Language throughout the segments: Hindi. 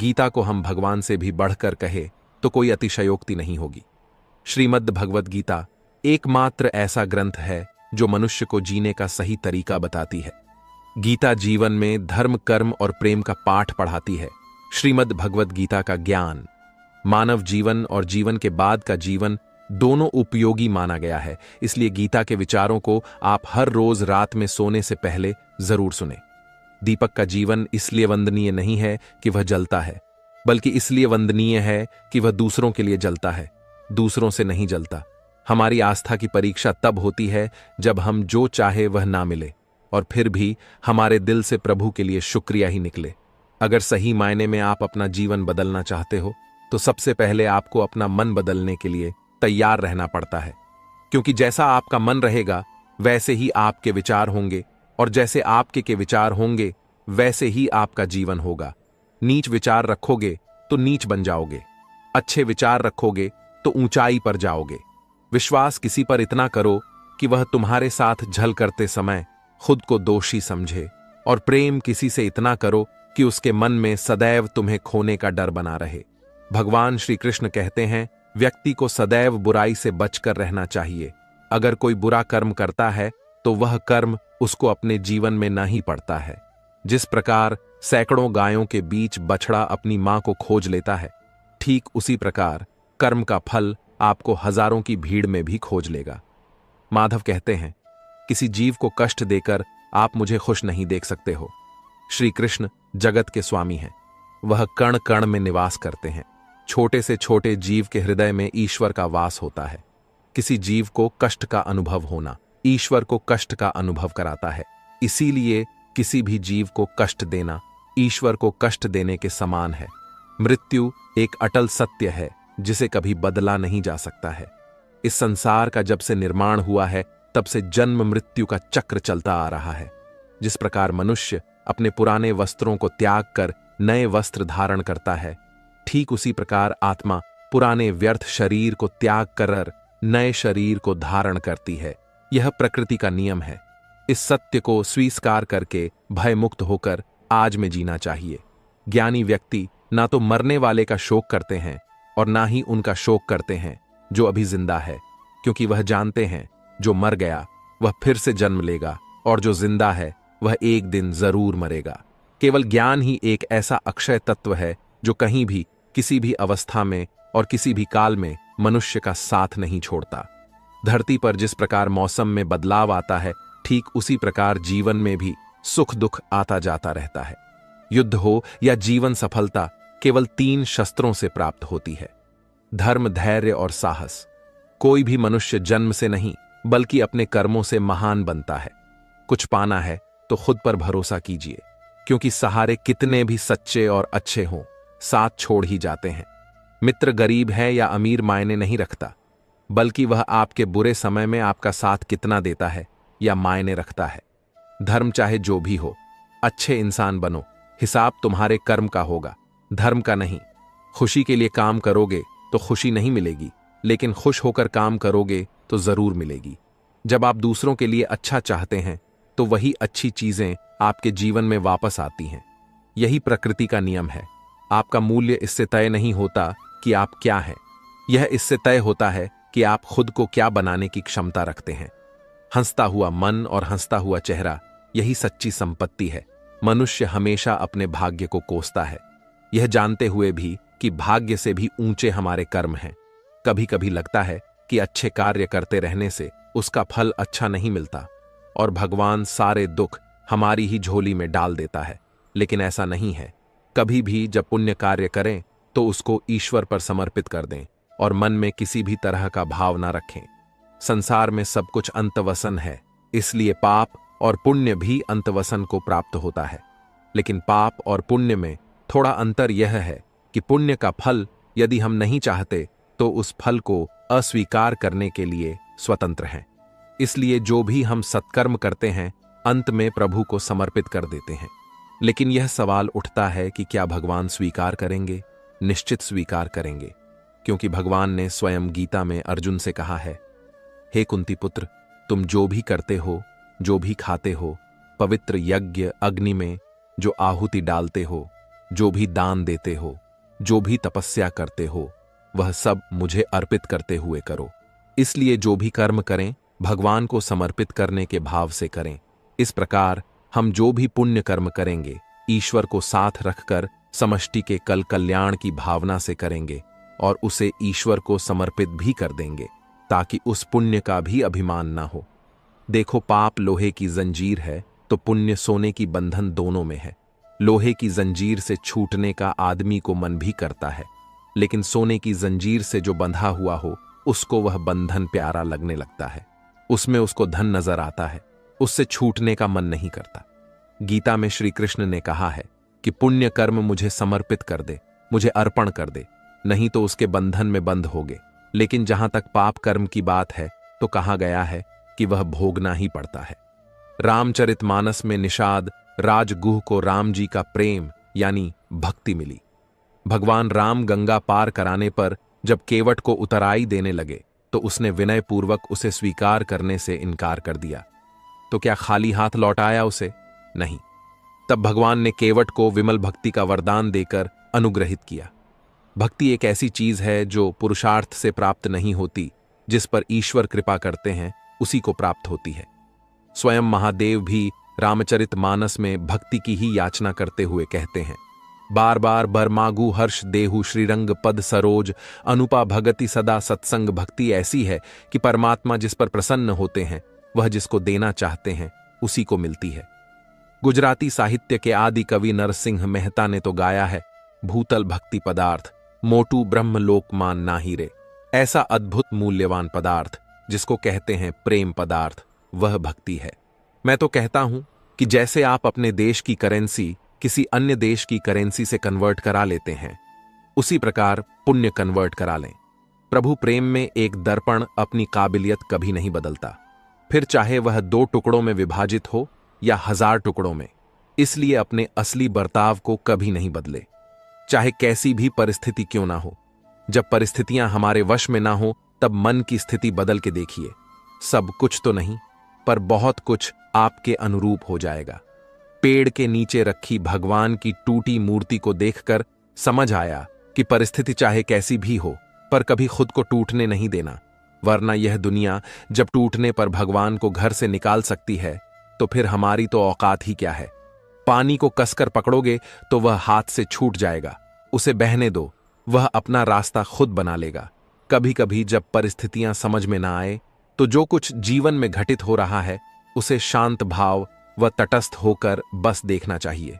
गीता को हम भगवान से भी बढ़कर कहे तो कोई अतिशयोक्ति नहीं होगी। श्रीमद् भगवद गीता एकमात्र ऐसा ग्रंथ है जो मनुष्य को जीने का सही तरीका बताती है। गीता जीवन में धर्म, कर्म और प्रेम का पाठ पढ़ाती है। श्रीमद् भगवद गीता का ज्ञान मानव जीवन और जीवन के बाद का जीवन दोनों उपयोगी माना गया है। इसलिए गीता के विचारों को आप हर रोज रात में सोने से पहले जरूर सुने। दीपक का जीवन इसलिए वंदनीय नहीं है कि वह जलता है, बल्कि इसलिए वंदनीय है कि वह दूसरों के लिए जलता है, दूसरों से नहीं जलता। हमारी आस्था की परीक्षा तब होती है जब हम जो चाहे वह ना मिले और फिर भी हमारे दिल से प्रभु के लिए शुक्रिया ही निकले। अगर सही मायने में आप अपना जीवन बदलना चाहते हो तो सबसे पहले आपको अपना मन बदलने के लिए तैयार रहना पड़ता है, क्योंकि जैसा आपका मन रहेगा वैसे ही आपके विचार होंगे, और जैसे आपके के विचार होंगे वैसे ही आपका जीवन होगा। नीच विचार रखोगे तो नीच बन जाओगे, अच्छे विचार रखोगे तो ऊंचाई पर जाओगे। विश्वास किसी पर इतना करो कि वह तुम्हारे साथ झल करते समय खुद को दोषी समझे, और प्रेम किसी से इतना करो कि उसके मन में सदैव तुम्हें खोने का डर बना रहे। भगवान श्री कृष्ण कहते हैं, व्यक्ति को सदैव बुराई से बचकर रहना चाहिए। अगर कोई बुरा कर्म करता है तो वह कर्म उसको अपने जीवन में ना ही पड़ता है। जिस प्रकार सैकड़ों गायों के बीच बछड़ा अपनी मां को खोज लेता है, ठीक उसी प्रकार कर्म का फल आपको हजारों की भीड़ में भी खोज लेगा। माधव कहते हैं, किसी जीव को कष्ट देकर आप मुझे खुश नहीं देख सकते हो। श्री कृष्ण जगत के स्वामी हैं, वह कण कण में निवास करते हैं। छोटे से छोटे जीव के हृदय में ईश्वर का वास होता है। किसी जीव को कष्ट का अनुभव होना ईश्वर को कष्ट का अनुभव कराता है। इसीलिए किसी भी जीव को कष्ट देना ईश्वर को कष्ट देने के समान है। मृत्यु एक अटल सत्य है जिसे कभी बदला नहीं जा सकता है। इस संसार का जब से निर्माण हुआ है तब से जन्म मृत्यु का चक्र चलता आ रहा है। जिस प्रकार मनुष्य अपने पुराने वस्त्रों को त्याग कर नए वस्त्र धारण करता है, ठीक उसी प्रकार आत्मा पुराने व्यर्थ शरीर को त्याग कर नए शरीर को धारण करती है। यह प्रकृति का नियम है। इस सत्य को स्वीकार करके भयमुक्त होकर आज में जीना चाहिए। ज्ञानी व्यक्ति ना तो मरने वाले का शोक करते हैं और ना ही उनका शोक करते हैं जो अभी जिंदा है, क्योंकि वह जानते हैं जो मर गया वह फिर से जन्म लेगा और जो जिंदा है वह एक दिन जरूर मरेगा। केवल ज्ञान ही एक ऐसा अक्षय तत्व है जो कहीं भी, किसी भी अवस्था में और किसी भी काल में मनुष्य का साथ नहीं छोड़ता। धरती पर जिस प्रकार मौसम में बदलाव आता है, ठीक उसी प्रकार जीवन में भी सुख दुख आता जाता रहता है। युद्ध हो या जीवन सफलता केवल 3 शस्त्रों से प्राप्त होती है: धर्म, धैर्य और साहस। कोई भी मनुष्य जन्म से नहीं बल्कि अपने कर्मों से महान बनता है। कुछ पाना है तो खुद पर भरोसा कीजिए, क्योंकि सहारे कितने भी सच्चे और अच्छे हों, साथ छोड़ ही जाते हैं। मित्र गरीब है या अमीर मायने नहीं रखता, बल्कि वह आपके बुरे समय में आपका साथ कितना देता है या मायने रखता है। धर्म चाहे जो भी हो, अच्छे इंसान बनो, हिसाब तुम्हारे कर्म का होगा, धर्म का नहीं। खुशी के लिए काम करोगे तो खुशी नहीं मिलेगी, लेकिन खुश होकर काम करोगे तो जरूर मिलेगी। जब आप दूसरों के लिए अच्छा चाहते हैं तो वही अच्छी चीजें आपके जीवन में वापस आती हैं। यही प्रकृति का नियम है। आपका मूल्य इससे तय नहीं होता कि आप क्या हैं, यह इससे तय होता है कि आप खुद को क्या बनाने की क्षमता रखते हैं। हंसता हुआ मन और हंसता हुआ चेहरा, यही सच्ची संपत्ति है। मनुष्य हमेशा अपने भाग्य को कोसता है, यह जानते हुए भी कि भाग्य से भी ऊंचे हमारे कर्म हैं। कभी कभी लगता है कि अच्छे कार्य करते रहने से उसका फल अच्छा नहीं मिलता और भगवान सारे दुख हमारी ही झोली में डाल देता है, लेकिन ऐसा नहीं है। कभी भी जब पुण्य कार्य करें तो उसको ईश्वर पर समर्पित कर दें और मन में किसी भी तरह का भाव ना रखें। संसार में सब कुछ अंतवसन है, इसलिए पाप और पुण्य भी अंतवसन को प्राप्त होता है। लेकिन पाप और पुण्य में थोड़ा अंतर यह है कि पुण्य का फल यदि हम नहीं चाहते तो उस फल को अस्वीकार करने के लिए स्वतंत्र हैं। इसलिए जो भी हम सत्कर्म करते हैं अंत में प्रभु को समर्पित कर देते हैं। लेकिन यह सवाल उठता है कि क्या भगवान स्वीकार करेंगे? निश्चित स्वीकार करेंगे, क्योंकि भगवान ने स्वयं गीता में अर्जुन से कहा है, हे कुंती पुत्र, तुम जो भी करते हो, जो भी खाते हो, पवित्र यज्ञ अग्नि में जो आहुति डालते हो, जो भी दान देते हो, जो भी तपस्या करते हो, वह सब मुझे अर्पित करते हुए करो। इसलिए जो भी कर्म करें, भगवान को समर्पित करने के भाव से करें। इस प्रकार हम जो भी पुण्य कर्म करेंगे, ईश्वर को साथ रखकर समष्टि के कल कल्याण की भावना से करेंगे और उसे ईश्वर को समर्पित भी कर देंगे, ताकि उस पुण्य का भी अभिमान ना हो। देखो, पाप लोहे की जंजीर है तो पुण्य सोने की बंधन दोनों में है। लोहे की जंजीर से छूटने का आदमी को मन भी करता है, लेकिन सोने की जंजीर से जो बंधा हुआ हो, उसको वह बंधन प्यारा लगने लगता है। उसमें उसको धन नजर आता है, उससे छूटने का मन नहीं करता। गीता में श्री कृष्ण ने कहा है कि पुण्य कर्म मुझे समर्पित कर दे, मुझे अर्पण कर दे, नहीं तो उसके बंधन में बंध होगे। लेकिन जहां तक पाप कर्म की बात है तो कहा गया है कि वह भोगना ही पड़ता है। रामचरितमानस में निषाद राजगुह को राम जी का प्रेम यानी भक्ति मिली। भगवान राम गंगा पार कराने पर जब केवट को उतराई देने लगे तो उसने विनय पूर्वक उसे स्वीकार करने से इनकार कर दिया। तो क्या खाली हाथ लौटाया उसे? नहीं। तब भगवान ने केवट को विमल भक्ति का वरदान देकर अनुग्रहित किया। भक्ति एक ऐसी चीज है जो पुरुषार्थ से प्राप्त नहीं होती, जिस पर ईश्वर कृपा करते हैं उसी को प्राप्त होती है। स्वयं महादेव भी रामचरितमानस में भक्ति की ही याचना करते हुए कहते हैं, बार बार बर मागू हर्ष देहु श्रीरंग पद सरोज, अनुपा भगति सदा सत्संग। भक्ति ऐसी है कि परमात्मा जिस पर प्रसन्न होते हैं, वह जिसको देना चाहते हैं उसी को मिलती है। गुजराती साहित्य के आदि कवि नरसिंह मेहता ने तो गाया है, भूतल भक्ति पदार्थ मोटू ब्रह्मलोक मान नाही रे। ऐसा अद्भुत मूल्यवान पदार्थ जिसको कहते हैं प्रेम पदार्थ, वह भक्ति है। मैं तो कहता हूं कि जैसे आप अपने देश की करेंसी किसी अन्य देश की करेंसी से कन्वर्ट करा लेते हैं, उसी प्रकार पुण्य कन्वर्ट करा लें। प्रभु प्रेम में एक दर्पण अपनी काबिलियत कभी नहीं बदलता, फिर चाहे वह 2 टुकड़ों में विभाजित हो या 1000 टुकड़ों में। इसलिए अपने असली बर्ताव को कभी नहीं बदले, चाहे कैसी भी परिस्थिति क्यों ना हो। जब परिस्थितियां हमारे वश में ना हो, तब मन की स्थिति बदल के देखिए। सब कुछ तो नहीं, पर बहुत कुछ आपके अनुरूप हो जाएगा। पेड़ के नीचे रखी भगवान की टूटी मूर्ति को देखकर समझ आया कि परिस्थिति चाहे कैसी भी हो, पर कभी खुद को टूटने नहीं देना, वरना यह दुनिया जब टूटने पर भगवान को घर से निकाल सकती है, तो फिर हमारी तो औकात ही क्या है। पानी को कसकर पकड़ोगे तो वह हाथ से छूट जाएगा, उसे बहने दो, वह अपना रास्ता खुद बना लेगा। कभी कभी जब परिस्थितियां समझ में ना आए, तो जो कुछ जीवन में घटित हो रहा है उसे शांत भाव व तटस्थ होकर बस देखना चाहिए।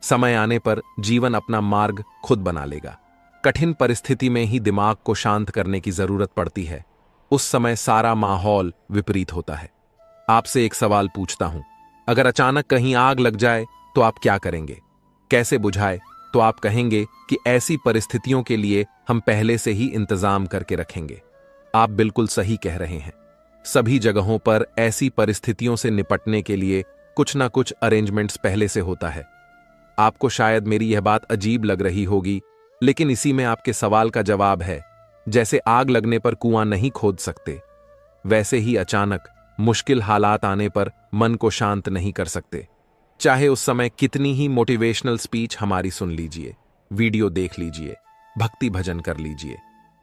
समय आने पर जीवन अपना मार्ग खुद बना लेगा। कठिन परिस्थिति में ही दिमाग को शांत करने की जरूरत पड़ती है, उस समय सारा माहौल विपरीत होता है। आपसे एक सवाल पूछता हूं, अगर अचानक कहीं आग लग जाए तो आप क्या करेंगे? कैसे बुझाए? तो आप कहेंगे कि ऐसी परिस्थितियों के लिए हम पहले से ही इंतजाम करके रखेंगे। आप बिल्कुल सही कह रहे हैं। सभी जगहों पर ऐसी परिस्थितियों से निपटने के लिए कुछ ना कुछ अरेंजमेंट्स पहले से होता है। आपको शायद मेरी यह बात अजीब लग रही होगी, लेकिन इसी में आपके सवाल का जवाब है। जैसे आग लगने पर कुआं नहीं खोद सकते, वैसे ही अचानक मुश्किल हालात आने पर मन को शांत नहीं कर सकते। चाहे उस समय कितनी ही मोटिवेशनल स्पीच हमारी सुन लीजिए, वीडियो देख लीजिए, भक्ति भजन कर लीजिए,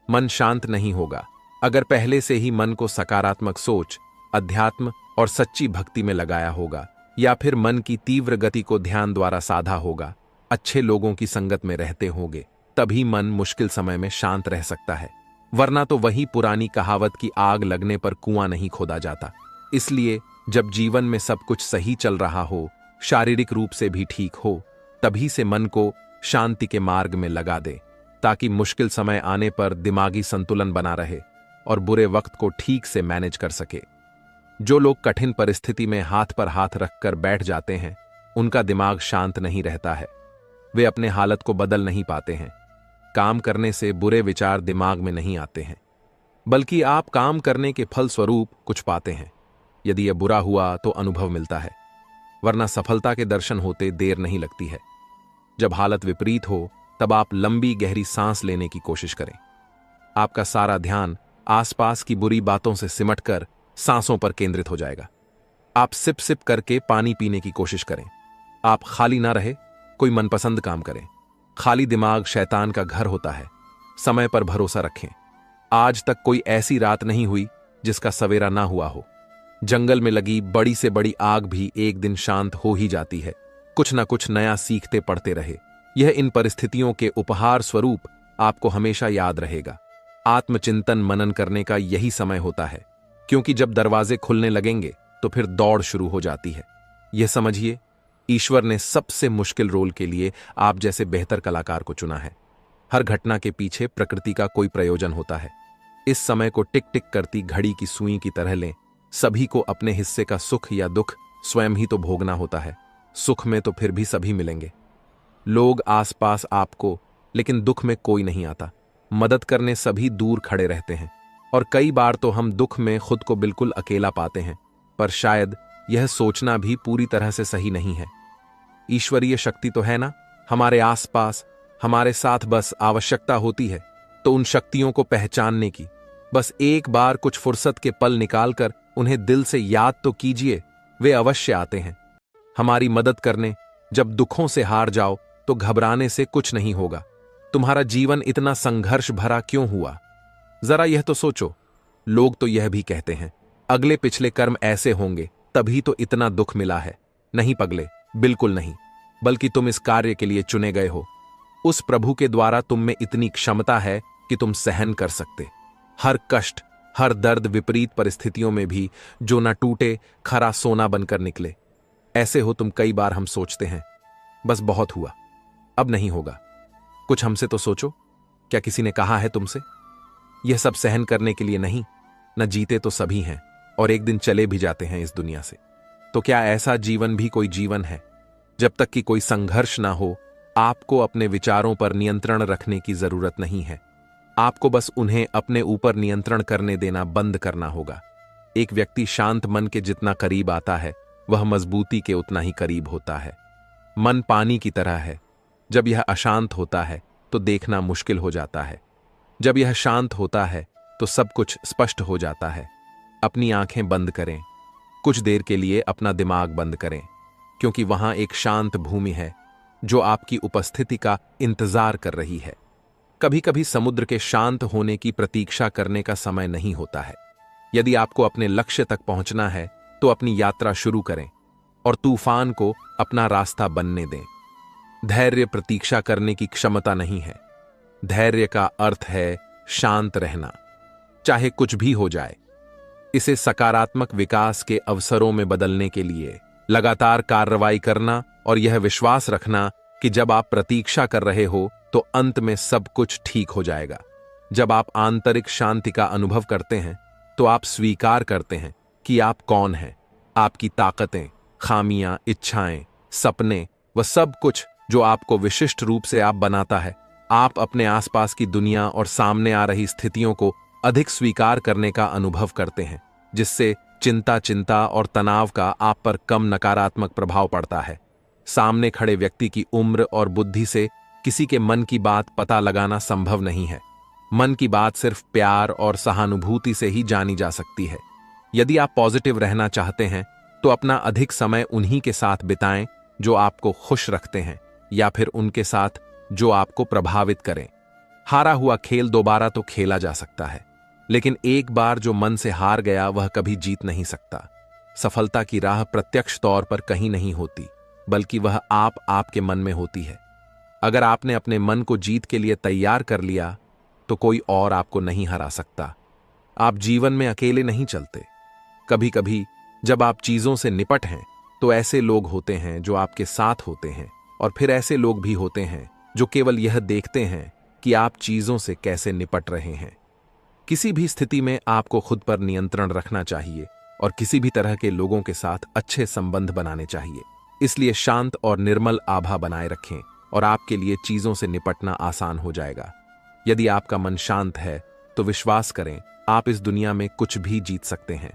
मन शांत नहीं होगा। अगर पहले से ही मन को सकारात्मक सोच, अध्यात्म और सच्ची भक्ति में लगाया होगा, या फिर मन की तीव्र गति को ध्यान द्वारा साधा होगा, अच्छे लोगों की संगत में रहते होंगे, तभी मन मुश्किल समय में शांत रह सकता है। वरना तो वही पुरानी कहावत की आग लगने पर कुआं नहीं खोदा जाता। इसलिए जब जीवन में सब कुछ सही चल रहा हो, शारीरिक रूप से भी ठीक हो, तभी से मन को शांति के मार्ग में लगा दे, ताकि मुश्किल समय आने पर दिमागी संतुलन बना रहे और बुरे वक्त को ठीक से मैनेज कर सके। जो लोग कठिन परिस्थिति में हाथ पर हाथ रखकर बैठ जाते हैं, उनका दिमाग शांत नहीं रहता है। वे अपने हालत को बदल नहीं पाते हैं। काम करने से बुरे विचार दिमाग में नहीं आते हैं, बल्कि आप काम करने के फल स्वरूप कुछ पाते हैं। यदि यह बुरा हुआ तो अनुभव मिलता है, वरना सफलता के दर्शन होते देर नहीं लगती है। जब हालत विपरीत हो, तब आप लंबी गहरी सांस लेने की कोशिश करें। आपका सारा ध्यान आसपास की बुरी बातों से सिमटकर सांसों पर केंद्रित हो जाएगा। आप सिप सिप करके पानी पीने की कोशिश करें। आप खाली ना रहे, कोई मनपसंद काम करें। खाली दिमाग शैतान का घर होता है। समय पर भरोसा रखें। आज तक कोई ऐसी रात नहीं हुई जिसका सवेरा ना हुआ हो। जंगल में लगी बड़ी से बड़ी आग भी एक दिन शांत हो ही जाती है। कुछ ना कुछ नया सीखते पढ़ते रहे। यह इन परिस्थितियों के उपहार स्वरूप आपको हमेशा याद रहेगा। आत्मचिंतन मनन करने का यही समय होता है, क्योंकि जब दरवाजे खुलने लगेंगे तो फिर दौड़ शुरू हो जाती है। यह समझिए, ईश्वर ने सबसे मुश्किल रोल के लिए आप जैसे बेहतर कलाकार को चुना है। हर घटना के पीछे प्रकृति का कोई प्रयोजन होता है। इस समय को टिक टिक करती घड़ी की सुई की तरह लें। सभी को अपने हिस्से का सुख या दुख स्वयं ही तो भोगना होता है। सुख में तो फिर भी सभी मिलेंगे, लोग आसपास आपको, लेकिन दुख में कोई नहीं आता। मदद करने सभी दूर खड़े रहते हैं, और कई बार तो हम दुख में खुद को बिल्कुल अकेला पाते हैं। पर शायद यह सोचना भी पूरी तरह से सही नहीं है। ईश्वरीय शक्ति तो है ना हमारे आसपास, हमारे साथ, बस आवश्यकता होती है तो उन शक्तियों को पहचानने की। बस एक बार कुछ फुर्सत के पल निकालकर उन्हें दिल से याद तो कीजिए, वे अवश्य आते हैं हमारी मदद करने। जब दुखों से हार जाओ तो घबराने से कुछ नहीं होगा। तुम्हारा जीवन इतना संघर्ष भरा क्यों हुआ? जरा यह तो सोचो। लोग तो यह भी कहते हैं अगले पिछले कर्म ऐसे होंगे तभी तो इतना दुख मिला है। नहीं पगले, बिल्कुल नहीं, बल्कि तुम इस कार्य के लिए चुने गए हो। उस प्रभु के द्वारा तुम में इतनी क्षमता है कि तुम सहन कर सकते हर कष्ट, हर दर्द, विपरीत परिस्थितियों में भी जो न टूटे, खरा सोना बनकर निकले। ऐसे हो तुम। कई बार हम सोचते हैं बस बहुत हुआ, अब नहीं होगा। कुछ हमसे तो सोचो। क्या किसी ने कहा है तुमसे यह सब सहन करने के लिए नहीं? न जीते तो सभी हैं और एक दिन चले भी जाते हैं इस दुनिया से। तो क्या ऐसा जीवन भी कोई जीवन है? जब तक कि कोई संघर्ष ना हो, आपको अपने विचारों पर नियंत्रण रखने की जरूरत नहीं है। आपको बस उन्हें अपने ऊपर नियंत्रण करने देना बंद करना होगा। एक व्यक्ति शांत मन के जितना करीब आता है, वह मजबूती के उतना ही करीब होता है। मन पानी की तरह है। जब यह अशांत होता है तो देखना मुश्किल हो जाता है। जब यह शांत होता है तो सब कुछ स्पष्ट हो जाता है। अपनी आंखें बंद करें, कुछ देर के लिए अपना दिमाग बंद करें, क्योंकि वहां एक शांत भूमि है जो आपकी उपस्थिति का इंतजार कर रही है। कभी कभी समुद्र के शांत होने की प्रतीक्षा करने का समय नहीं होता है। यदि आपको अपने लक्ष्य तक पहुंचना है तो अपनी यात्रा शुरू करें और तूफान को अपना रास्ता बनने दें। धैर्य प्रतीक्षा करने की क्षमता नहीं है। धैर्य का अर्थ है शांत रहना, चाहे कुछ भी हो जाए। इसे सकारात्मक विकास के अवसरों में बदलने के लिए लगातार कार्रवाई करना और यह विश्वास रखना कि जब आप प्रतीक्षा कर रहे हो तो अंत में सब कुछ ठीक हो जाएगा। जब आप आंतरिक शांति का अनुभव करते हैं तो आप स्वीकार करते हैं कि आप कौन हैं। आपकी ताकतें, खामियां, इच्छाएं, सपने, वह सब कुछ जो आपको विशिष्ट रूप से आप बनाता है। आप अपने आसपास की दुनिया और सामने आ रही स्थितियों को अधिक स्वीकार करने का अनुभव करते हैं, जिससे चिंता और तनाव का आप पर कम नकारात्मक प्रभाव पड़ता है। सामने खड़े व्यक्ति की उम्र और बुद्धि से किसी के मन की बात पता लगाना संभव नहीं है। मन की बात सिर्फ प्यार और सहानुभूति से ही जानी जा सकती है। यदि आप पॉजिटिव रहना चाहते हैं तो अपना अधिक समय उन्हीं के साथ बिताएं जो आपको खुश रखते हैं, या फिर उनके साथ जो आपको प्रभावित करें। हारा हुआ खेल दोबारा तो खेला जा सकता है, लेकिन एक बार जो मन से हार गया वह कभी जीत नहीं सकता। सफलता की राह प्रत्यक्ष तौर पर कहीं नहीं होती, बल्कि वह आपके मन में होती है। अगर आपने अपने मन को जीत के लिए तैयार कर लिया तो कोई और आपको नहीं हरा सकता। आप जीवन में अकेले नहीं चलते। कभी कभी जब आप चीजों से निपट हैं तो ऐसे लोग होते हैं जो आपके साथ होते हैं, और फिर ऐसे लोग भी होते हैं जो केवल यह देखते हैं कि आप चीजों से कैसे निपट रहे हैं। किसी भी स्थिति में आपको खुद पर नियंत्रण रखना चाहिए और किसी भी तरह के लोगों के साथ अच्छे संबंध बनाने चाहिए। इसलिए शांत और निर्मल आभा बनाए रखें और आपके लिए चीजों से निपटना आसान हो जाएगा। यदि आपका मन शांत है तो विश्वास करें, आप इस दुनिया में कुछ भी जीत सकते हैं।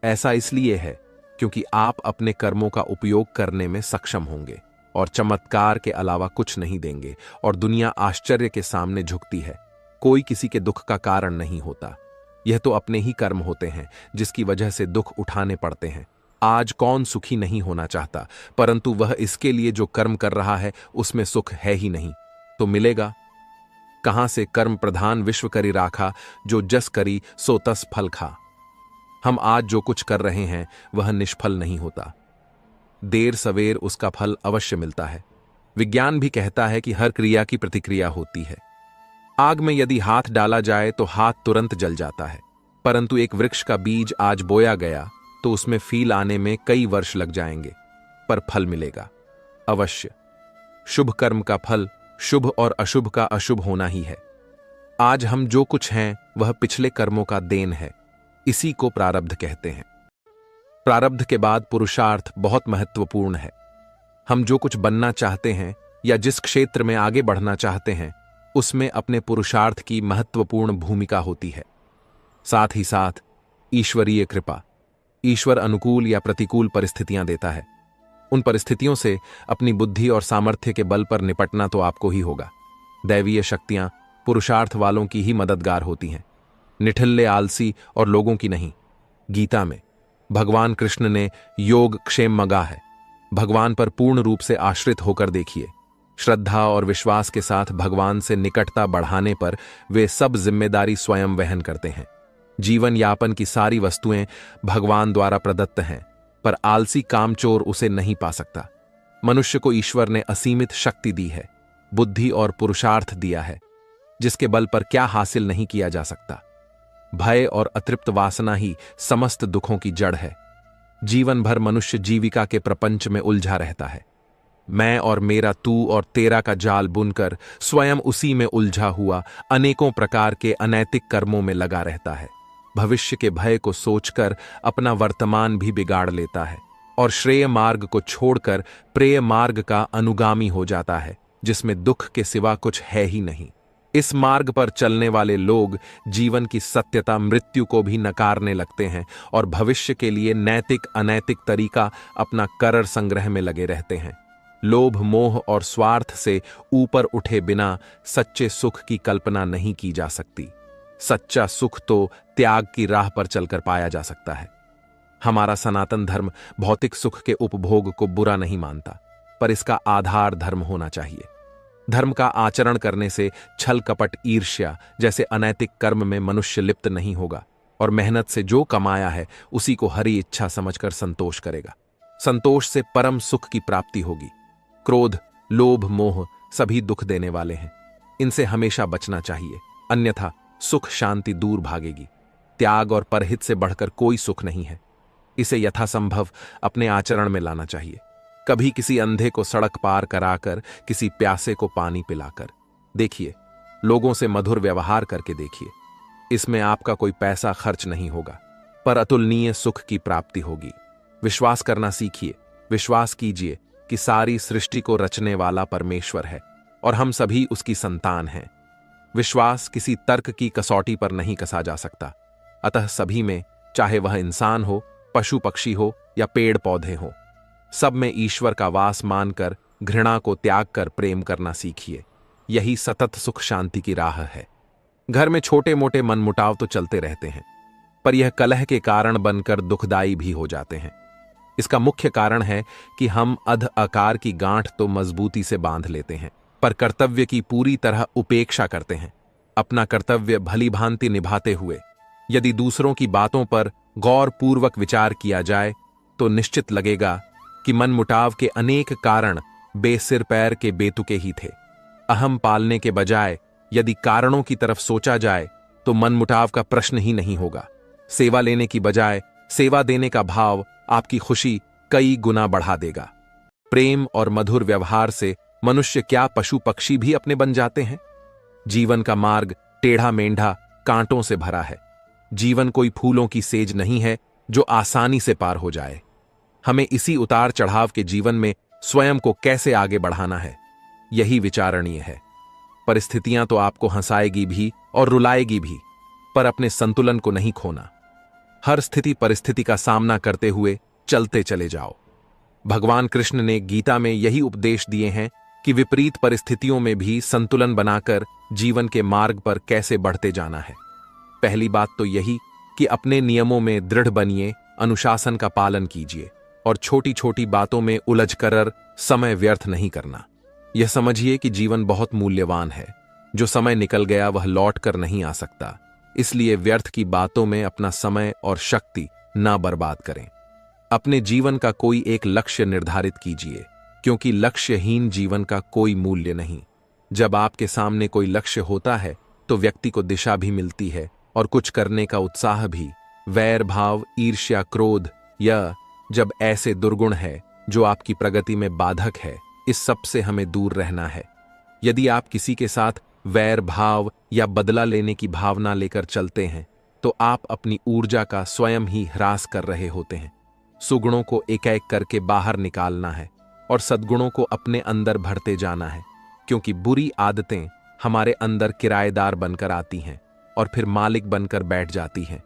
ऐसा इसलिए है क्योंकि आप अपने कर्मों का उपयोग करने में सक्षम होंगे और चमत्कार के अलावा कुछ नहीं देंगे, और दुनिया आश्चर्य के सामने झुकती है। कोई किसी के दुख का कारण नहीं होता। यह तो अपने ही कर्म होते हैं जिसकी वजह से दुख उठाने पड़ते हैं। आज कौन सुखी नहीं होना चाहता, परंतु वह इसके लिए जो कर्म कर रहा है उसमें सुख है ही नहीं। तो मिलेगा कहां से? कर्म प्रधान विश्व करी राखा, जो जस करी सो तस फल खा। हम आज जो कुछ कर रहे हैं वह निष्फल नहीं होता, देर सवेर उसका फल अवश्य मिलता है। विज्ञान भी कहता है कि हर क्रिया की प्रतिक्रिया होती है। आग में यदि हाथ डाला जाए तो हाथ तुरंत जल जाता है, परंतु एक वृक्ष का बीज आज बोया गया तो उसमें फील आने में कई वर्ष लग जाएंगे, पर फल मिलेगा अवश्य। शुभ कर्म का फल शुभ और अशुभ का अशुभ होना ही है। आज हम जो कुछ हैं वह पिछले कर्मों का देन है, इसी को प्रारब्ध कहते हैं। प्रारब्ध के बाद पुरुषार्थ बहुत महत्वपूर्ण है। हम जो कुछ बनना चाहते हैं या जिस क्षेत्र में आगे बढ़ना चाहते हैं उसमें अपने पुरुषार्थ की महत्वपूर्ण भूमिका होती है। साथ ही साथ ईश्वरीय कृपा, ईश्वर अनुकूल या प्रतिकूल परिस्थितियां देता है। उन परिस्थितियों से अपनी बुद्धि और सामर्थ्य के बल पर निपटना तो आपको ही होगा। दैवीय शक्तियां पुरुषार्थ वालों की ही मददगार होती हैं, निठल्ले आलसी और लोगों की नहीं। गीता में भगवान कृष्ण ने योग क्षेम मगा है। भगवान पर पूर्ण रूप से आश्रित होकर देखिए। श्रद्धा और विश्वास के साथ भगवान से निकटता बढ़ाने पर वे सब जिम्मेदारी स्वयं वहन करते हैं। जीवन यापन की सारी वस्तुएं भगवान द्वारा प्रदत्त हैं, पर आलसी कामचोर उसे नहीं पा सकता। मनुष्य को ईश्वर ने असीमित शक्ति दी है, बुद्धि और पुरुषार्थ दिया है, जिसके बल पर क्या हासिल नहीं किया जा सकता। भय और अतृप्त वासना ही समस्त दुखों की जड़ है। जीवन भर मनुष्य जीविका के प्रपंच में उलझा रहता है। मैं और मेरा, तू और तेरा का जाल बुनकर स्वयं उसी में उलझा हुआ अनेकों प्रकार के अनैतिक कर्मों में लगा रहता है। भविष्य के भय को सोचकर अपना वर्तमान भी बिगाड़ लेता है और श्रेय मार्ग को छोड़कर प्रेय मार्ग का अनुगामी हो जाता है, जिसमें दुख के सिवा कुछ है ही नहीं। इस मार्ग पर चलने वाले लोग जीवन की सत्यता, मृत्यु को भी नकारने लगते हैं और भविष्य के लिए नैतिक अनैतिक तरीका अपना करर संग्रह में लगे रहते हैं। लोभ, मोह और स्वार्थ से ऊपर उठे बिना सच्चे सुख की कल्पना नहीं की जा सकती। सच्चा सुख तो त्याग की राह पर चलकर पाया जा सकता है। हमारा सनातन धर्म भौतिक सुख के उपभोग को बुरा नहीं मानता, पर इसका आधार धर्म होना चाहिए। धर्म का आचरण करने से छल, कपट, ईर्ष्या जैसे अनैतिक कर्म में मनुष्य लिप्त नहीं होगा और मेहनत से जो कमाया है उसी को हरी इच्छा समझकर संतोष करेगा। संतोष से परम सुख की प्राप्ति होगी। क्रोध, लोभ, मोह सभी दुख देने वाले हैं, इनसे हमेशा बचना चाहिए, अन्यथा सुख शांति दूर भागेगी। त्याग और परहित से बढ़कर कोई सुख नहीं है। इसे यथासंभव अपने आचरण में लाना चाहिए। कभी किसी अंधे को सड़क पार कराकर, किसी प्यासे को पानी पिलाकर देखिए, लोगों से मधुर व्यवहार करके देखिए। इसमें आपका कोई पैसा खर्च नहीं होगा, पर अतुलनीय सुख की प्राप्ति होगी। विश्वास करना सीखिए। विश्वास कीजिए कि सारी सृष्टि को रचने वाला परमेश्वर है और हम सभी उसकी संतान हैं। विश्वास किसी तर्क की कसौटी पर नहीं कसा जा सकता। अतः सभी में, चाहे वह इंसान हो, पशु पक्षी हो या पेड़ पौधे हो, सब में ईश्वर का वास मानकर घृणा को त्याग कर प्रेम करना सीखिए। यही सतत सुख शांति की राह है। घर में छोटे मोटे मनमुटाव तो चलते रहते हैं, पर यह कलह के कारण बनकर दुखदायी भी हो जाते हैं। इसका मुख्य कारण है कि हम अध आकार की गांठ तो मजबूती से बांध लेते हैं, पर कर्तव्य की पूरी तरह उपेक्षा करते हैं। अपना कर्तव्य भली भांति निभाते हुए यदि दूसरों की बातों पर गौर पूर्वक विचार किया जाए तो निश्चित लगेगा कि मनमुटाव के अनेक कारण बेसिर पैर के बेतुके ही थे। अहम पालने के बजाय यदि कारणों की तरफ सोचा जाए तो मनमुटाव का प्रश्न ही नहीं होगा। सेवा लेने की बजाय सेवा देने का भाव आपकी खुशी कई गुना बढ़ा देगा। प्रेम और मधुर व्यवहार से मनुष्य क्या पशु पक्षी भी अपने बन जाते हैं। जीवन का मार्ग टेढ़ा मेंढा कांटों से भरा है। जीवन कोई फूलों की सेज नहीं है जो आसानी से पार हो जाए। हमें इसी उतार चढ़ाव के जीवन में स्वयं को कैसे आगे बढ़ाना है, यही विचारणीय है। परिस्थितियां तो आपको हंसाएगी भी और रुलाएगी भी, पर अपने संतुलन को नहीं खोना। हर स्थिति परिस्थिति का सामना करते हुए चलते चले जाओ। भगवान कृष्ण ने गीता में यही उपदेश दिए हैं कि विपरीत परिस्थितियों में भी संतुलन बनाकर जीवन के मार्ग पर कैसे बढ़ते जाना है। पहली बात तो यही कि अपने नियमों में दृढ़ बनिए, अनुशासन का पालन कीजिए और छोटी छोटी बातों में उलझकर समय व्यर्थ नहीं करना। यह समझिए कि जीवन बहुत मूल्यवान है। जो समय निकल गया वह लौट कर नहीं आ सकता, इसलिए व्यर्थ की बातों में अपना समय और शक्ति ना बर्बाद करें। अपने जीवन का कोई एक लक्ष्य निर्धारित कीजिए, क्योंकि लक्ष्यहीन जीवन का कोई मूल्य नहीं। जब आपके सामने कोई लक्ष्य होता है तो व्यक्ति को दिशा भी मिलती है और कुछ करने का उत्साह भी। वैर भाव, ईर्ष्या, क्रोध या जब ऐसे दुर्गुण है जो आपकी प्रगति में बाधक है, इस सब से हमें दूर रहना है। यदि आप किसी के साथ वैर भाव या बदला लेने की भावना लेकर चलते हैं तो आप अपनी ऊर्जा का स्वयं ही ह्रास कर रहे होते हैं। सुगुणों को एक एक करके बाहर निकालना है और सद्गुणों को अपने अंदर भरते जाना है, क्योंकि बुरी आदतें हमारे अंदर किराएदार बनकर आती हैं और फिर मालिक बनकर बैठ जाती हैं,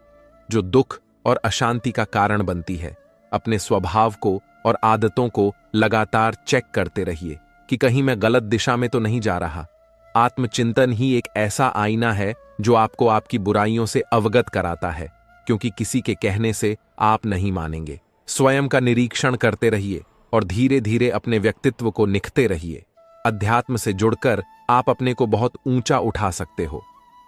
जो दुख और अशांति का कारण बनती है। अपने स्वभाव को और आदतों को लगातार चेक करते रहिए कि कहीं मैं गलत दिशा में तो नहीं जा रहा। आत्मचिंतन ही एक ऐसा आईना है जो आपको आपकी बुराइयों से अवगत कराता है, क्योंकि किसी के कहने से आप नहीं मानेंगे। स्वयं का निरीक्षण करते रहिए और धीरे धीरे अपने व्यक्तित्व को निखते रहिए। अध्यात्म से जुड़कर आप अपने को बहुत ऊंचा उठा सकते हो,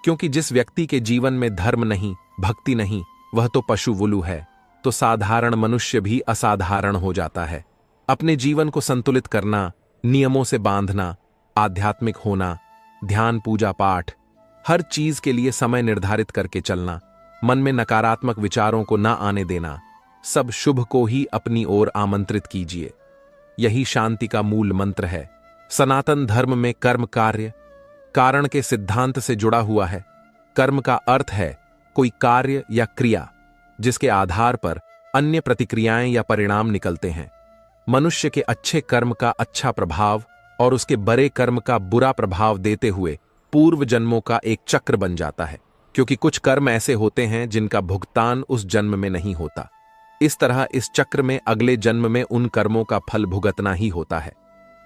क्योंकि जिस व्यक्ति के जीवन में धर्म नहीं, भक्ति नहीं, वह तो पशुवुलु है। तो साधारण मनुष्य भी असाधारण हो जाता है। अपने जीवन को संतुलित करना, नियमों से बांधना, आध्यात्मिक होना, ध्यान, पूजा पाठ, हर चीज के लिए समय निर्धारित करके चलना, मन में नकारात्मक विचारों को ना आने देना, सब शुभ को ही अपनी ओर आमंत्रित कीजिए। यही शांति का मूल मंत्र है। सनातन धर्म में कर्म कार्य कारण के सिद्धांत से जुड़ा हुआ है। कर्म का अर्थ है कोई कार्य या क्रिया जिसके आधार पर अन्य प्रतिक्रियाएं या परिणाम निकलते हैं। मनुष्य के अच्छे कर्म का अच्छा प्रभाव और उसके बुरे कर्म का बुरा प्रभाव देते हुए पूर्व जन्मों का एक चक्र बन जाता है, क्योंकि कुछ कर्म ऐसे होते हैं जिनका भुगतान उस जन्म में नहीं होता। इस तरह इस चक्र में अगले जन्म में उन कर्मों का फल भुगतना ही होता है।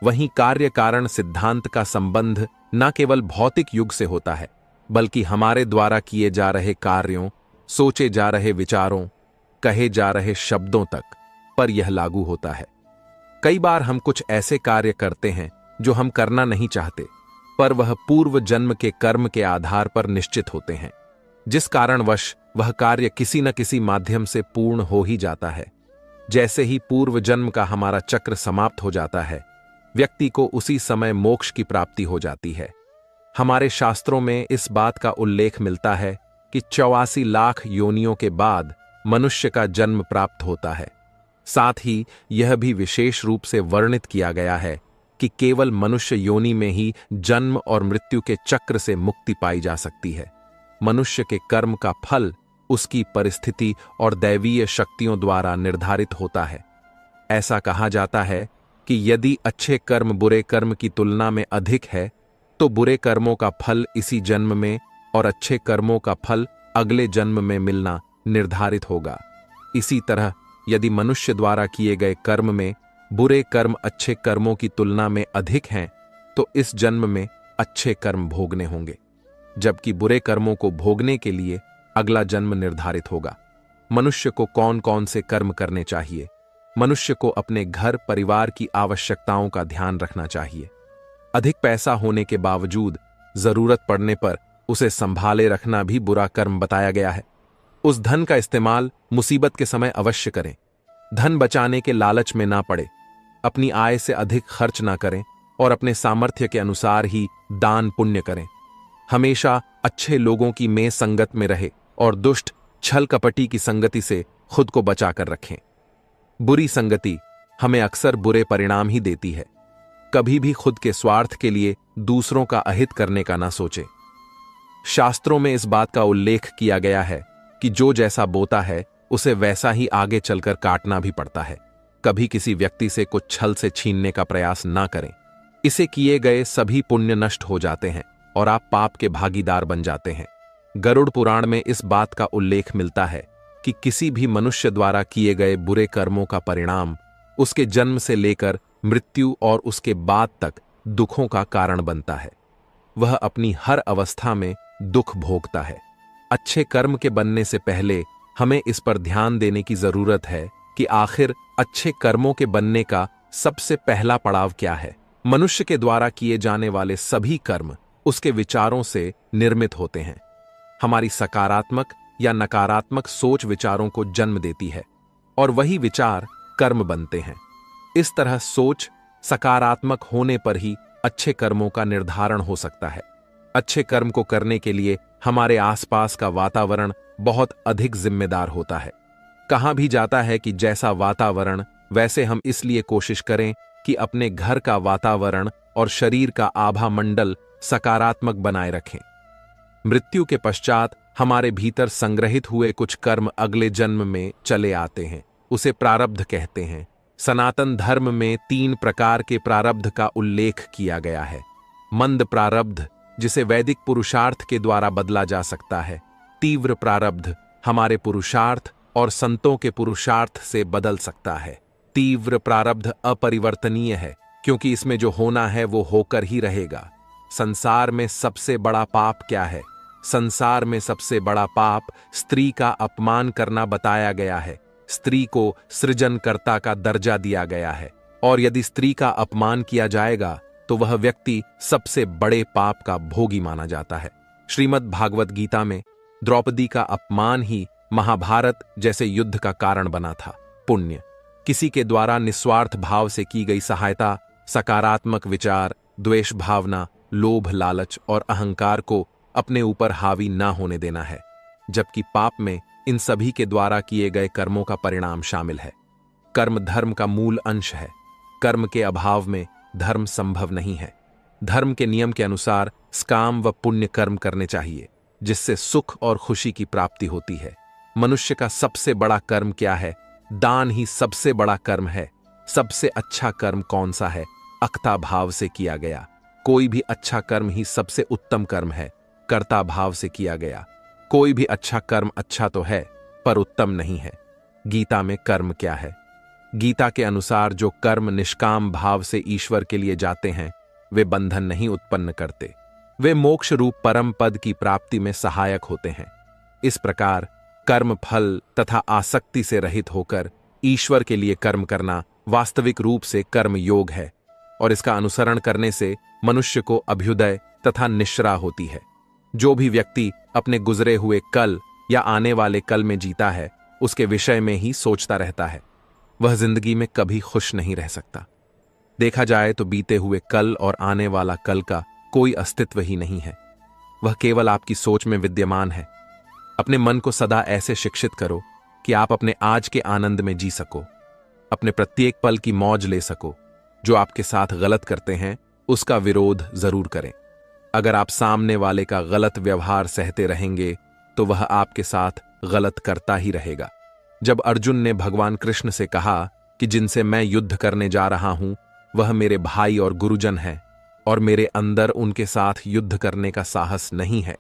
वहीं कार्य कारण सिद्धांत का संबंध न केवल भौतिक युग से होता है, बल्कि हमारे द्वारा किए जा रहे कार्यों, सोचे जा रहे विचारों, कहे जा रहे शब्दों तक पर यह लागू होता है। कई बार हम कुछ ऐसे कार्य करते हैं जो हम करना नहीं चाहते, पर वह पूर्व जन्म के कर्म के आधार पर निश्चित होते हैं, जिस कारणवश वह कार्य किसी न किसी माध्यम से पूर्ण हो ही जाता है। जैसे ही पूर्व जन्म का हमारा चक्र समाप्त हो जाता है, व्यक्ति को उसी समय मोक्ष की प्राप्ति हो जाती है। हमारे शास्त्रों में इस बात का उल्लेख मिलता है कि 84 लाख योनियों के बाद मनुष्य का जन्म प्राप्त होता है। साथ ही यह भी विशेष रूप से वर्णित किया गया है कि केवल मनुष्य योनि में ही जन्म और मृत्यु के चक्र से मुक्ति पाई जा सकती है। मनुष्य के कर्म का फल उसकी परिस्थिति और दैवीय शक्तियों द्वारा निर्धारित होता है। ऐसा कहा जाता है कि यदि अच्छे कर्म बुरे कर्म की तुलना में अधिक है तो बुरे कर्मों का फल इसी जन्म में और अच्छे कर्मों का फल अगले जन्म में मिलना निर्धारित होगा। इसी तरह यदि मनुष्य द्वारा किए गए कर्म में बुरे कर्म अच्छे कर्मों की तुलना में अधिक हैं तो इस जन्म में अच्छे कर्म भोगने होंगे, जबकि बुरे कर्मों को भोगने के लिए अगला जन्म निर्धारित होगा। मनुष्य को कौन कौन से कर्म करने चाहिए? मनुष्य को अपने घर परिवार की आवश्यकताओं का ध्यान रखना चाहिए। अधिक पैसा होने के बावजूद जरूरत पड़ने पर उसे संभाले रखना भी बुरा कर्म बताया गया है। उस धन का इस्तेमाल मुसीबत के समय अवश्य करें। धन बचाने के लालच में ना पड़े, अपनी आय से अधिक खर्च ना करें और अपने सामर्थ्य के अनुसार ही दान पुण्य करें। हमेशा अच्छे लोगों की में संगत में रहे और दुष्ट छल कपटी की संगति से खुद को बचाकर रखें। बुरी संगति हमें अक्सर बुरे परिणाम ही देती है। कभी भी खुद के स्वार्थ के लिए दूसरों का अहित करने का ना सोचे। शास्त्रों में इस बात का उल्लेख किया गया है कि जो जैसा बोता है उसे वैसा ही आगे चलकर काटना भी पड़ता है। कभी किसी व्यक्ति से कुछ छल से छीनने का प्रयास ना करें। इसे किए गए सभी पुण्य नष्ट हो जाते हैं और आप पाप के भागीदार बन जाते हैं। गरुड़ पुराण में इस बात का उल्लेख मिलता है कि किसी भी मनुष्य द्वारा किए गए बुरे कर्मों का परिणाम उसके जन्म से लेकर मृत्यु और उसके बाद तक दुखों का कारण बनता है। वह अपनी हर अवस्था में दुख भोगता है। अच्छे कर्म के बनने से पहले हमें इस पर ध्यान देने की जरूरत है कि आखिर अच्छे कर्मों के बनने का सबसे पहला पड़ाव क्या है। मनुष्य के द्वारा किए जाने वाले सभी कर्म उसके विचारों से निर्मित होते हैं। हमारी सकारात्मक या नकारात्मक सोच विचारों को जन्म देती है और वही विचार कर्म बनते हैं। इस तरह सोच सकारात्मक होने पर ही अच्छे कर्मों का निर्धारण हो सकता है। अच्छे कर्म को करने के लिए हमारे आसपास का वातावरण बहुत अधिक जिम्मेदार होता है। कहा भी जाता है कि जैसा वातावरण वैसे हम, इसलिए कोशिश करें कि अपने घर का वातावरण और शरीर का आभा मंडल सकारात्मक बनाए रखें। मृत्यु के पश्चात हमारे भीतर संग्रहित हुए कुछ कर्म अगले जन्म में चले आते हैं, उसे प्रारब्ध कहते हैं। सनातन धर्म में 3 प्रकार के प्रारब्ध का उल्लेख किया गया है। मंद प्रारब्ध, जिसे वैदिक पुरुषार्थ के द्वारा बदला जा सकता है। तीव्र प्रारब्ध हमारे पुरुषार्थ और संतों के पुरुषार्थ से बदल सकता है। तीव्र प्रारब्ध अपरिवर्तनीय है, क्योंकि इसमें जो होना है वो होकर ही रहेगा। संसार में सबसे बड़ा पाप क्या है? संसार में सबसे बड़ा पाप स्त्री का अपमान करना बताया गया है। स्त्री को सृजनकर्ता का दर्जा दिया गया है, और यदि स्त्री का अपमान किया जाएगा तो वह व्यक्ति सबसे बड़े पाप का भोगी माना जाता है। श्रीमद् भागवत गीता में द्रौपदी का अपमान ही महाभारत जैसे युद्ध का कारण बना था। पुण्य, किसी के द्वारा निस्वार्थ भाव से की गई सहायता, सकारात्मक विचार, द्वेष भावना, लोभ, लालच और अहंकार को अपने ऊपर हावी ना होने देना है। जबकि पाप में इन सभी के द्वारा किए गए कर्मों का परिणाम शामिल है। कर्म धर्म का मूल अंश है। कर्म के अभाव में धर्म संभव नहीं है। धर्म के नियम के अनुसार सकाम व पुण्य कर्म करने चाहिए, जिससे सुख और खुशी की प्राप्ति होती है। मनुष्य का सबसे बड़ा कर्म क्या है? दान ही सबसे बड़ा कर्म है। सबसे अच्छा कर्म कौन सा है? अक्ता भाव से किया गया। कोई भी अच्छा कर्म ही सबसे उत्तम कर्म है, कर्ता भाव से किया गया। कोई भी अच्छा कर्म अच्छा तो है, पर उत्तम नहीं है। गीता में कर्म क्या है? गीता के अनुसार जो कर्म निष्काम भाव से ईश्वर के लिए जाते हैं, वे बंधन नहीं उत्पन्न करते। वे मोक्ष रूप परम पद की प्राप्ति में सहायक होते हैं। इस प्रकार कर्म फल तथा आसक्ति से रहित होकर ईश्वर के लिए कर्म करना वास्तविक रूप से कर्म योग है, और इसका अनुसरण करने से मनुष्य को अभ्युदय तथा निश्रा होती है। जो भी व्यक्ति अपने गुजरे हुए कल या आने वाले कल में जीता है, उसके विषय में ही सोचता रहता है, वह जिंदगी में कभी खुश नहीं रह सकता। देखा जाए तो बीते हुए कल और आने वाला कल का कोई अस्तित्व ही नहीं है। वह केवल आपकी सोच में विद्यमान है। अपने मन को सदा ऐसे शिक्षित करो कि आप अपने आज के आनंद में जी सको, अपने प्रत्येक पल की मौज ले सको। जो आपके साथ गलत करते हैं, उसका विरोध जरूर करें। अगर आप सामने वाले का गलत व्यवहार सहते रहेंगे, तो वह आपके साथ गलत करता ही रहेगा। जब अर्जुन ने भगवान कृष्ण से कहा कि जिनसे मैं युद्ध करने जा रहा हूं, वह मेरे भाई और गुरुजन हैं, और मेरे अंदर उनके साथ युद्ध करने का साहस नहीं है,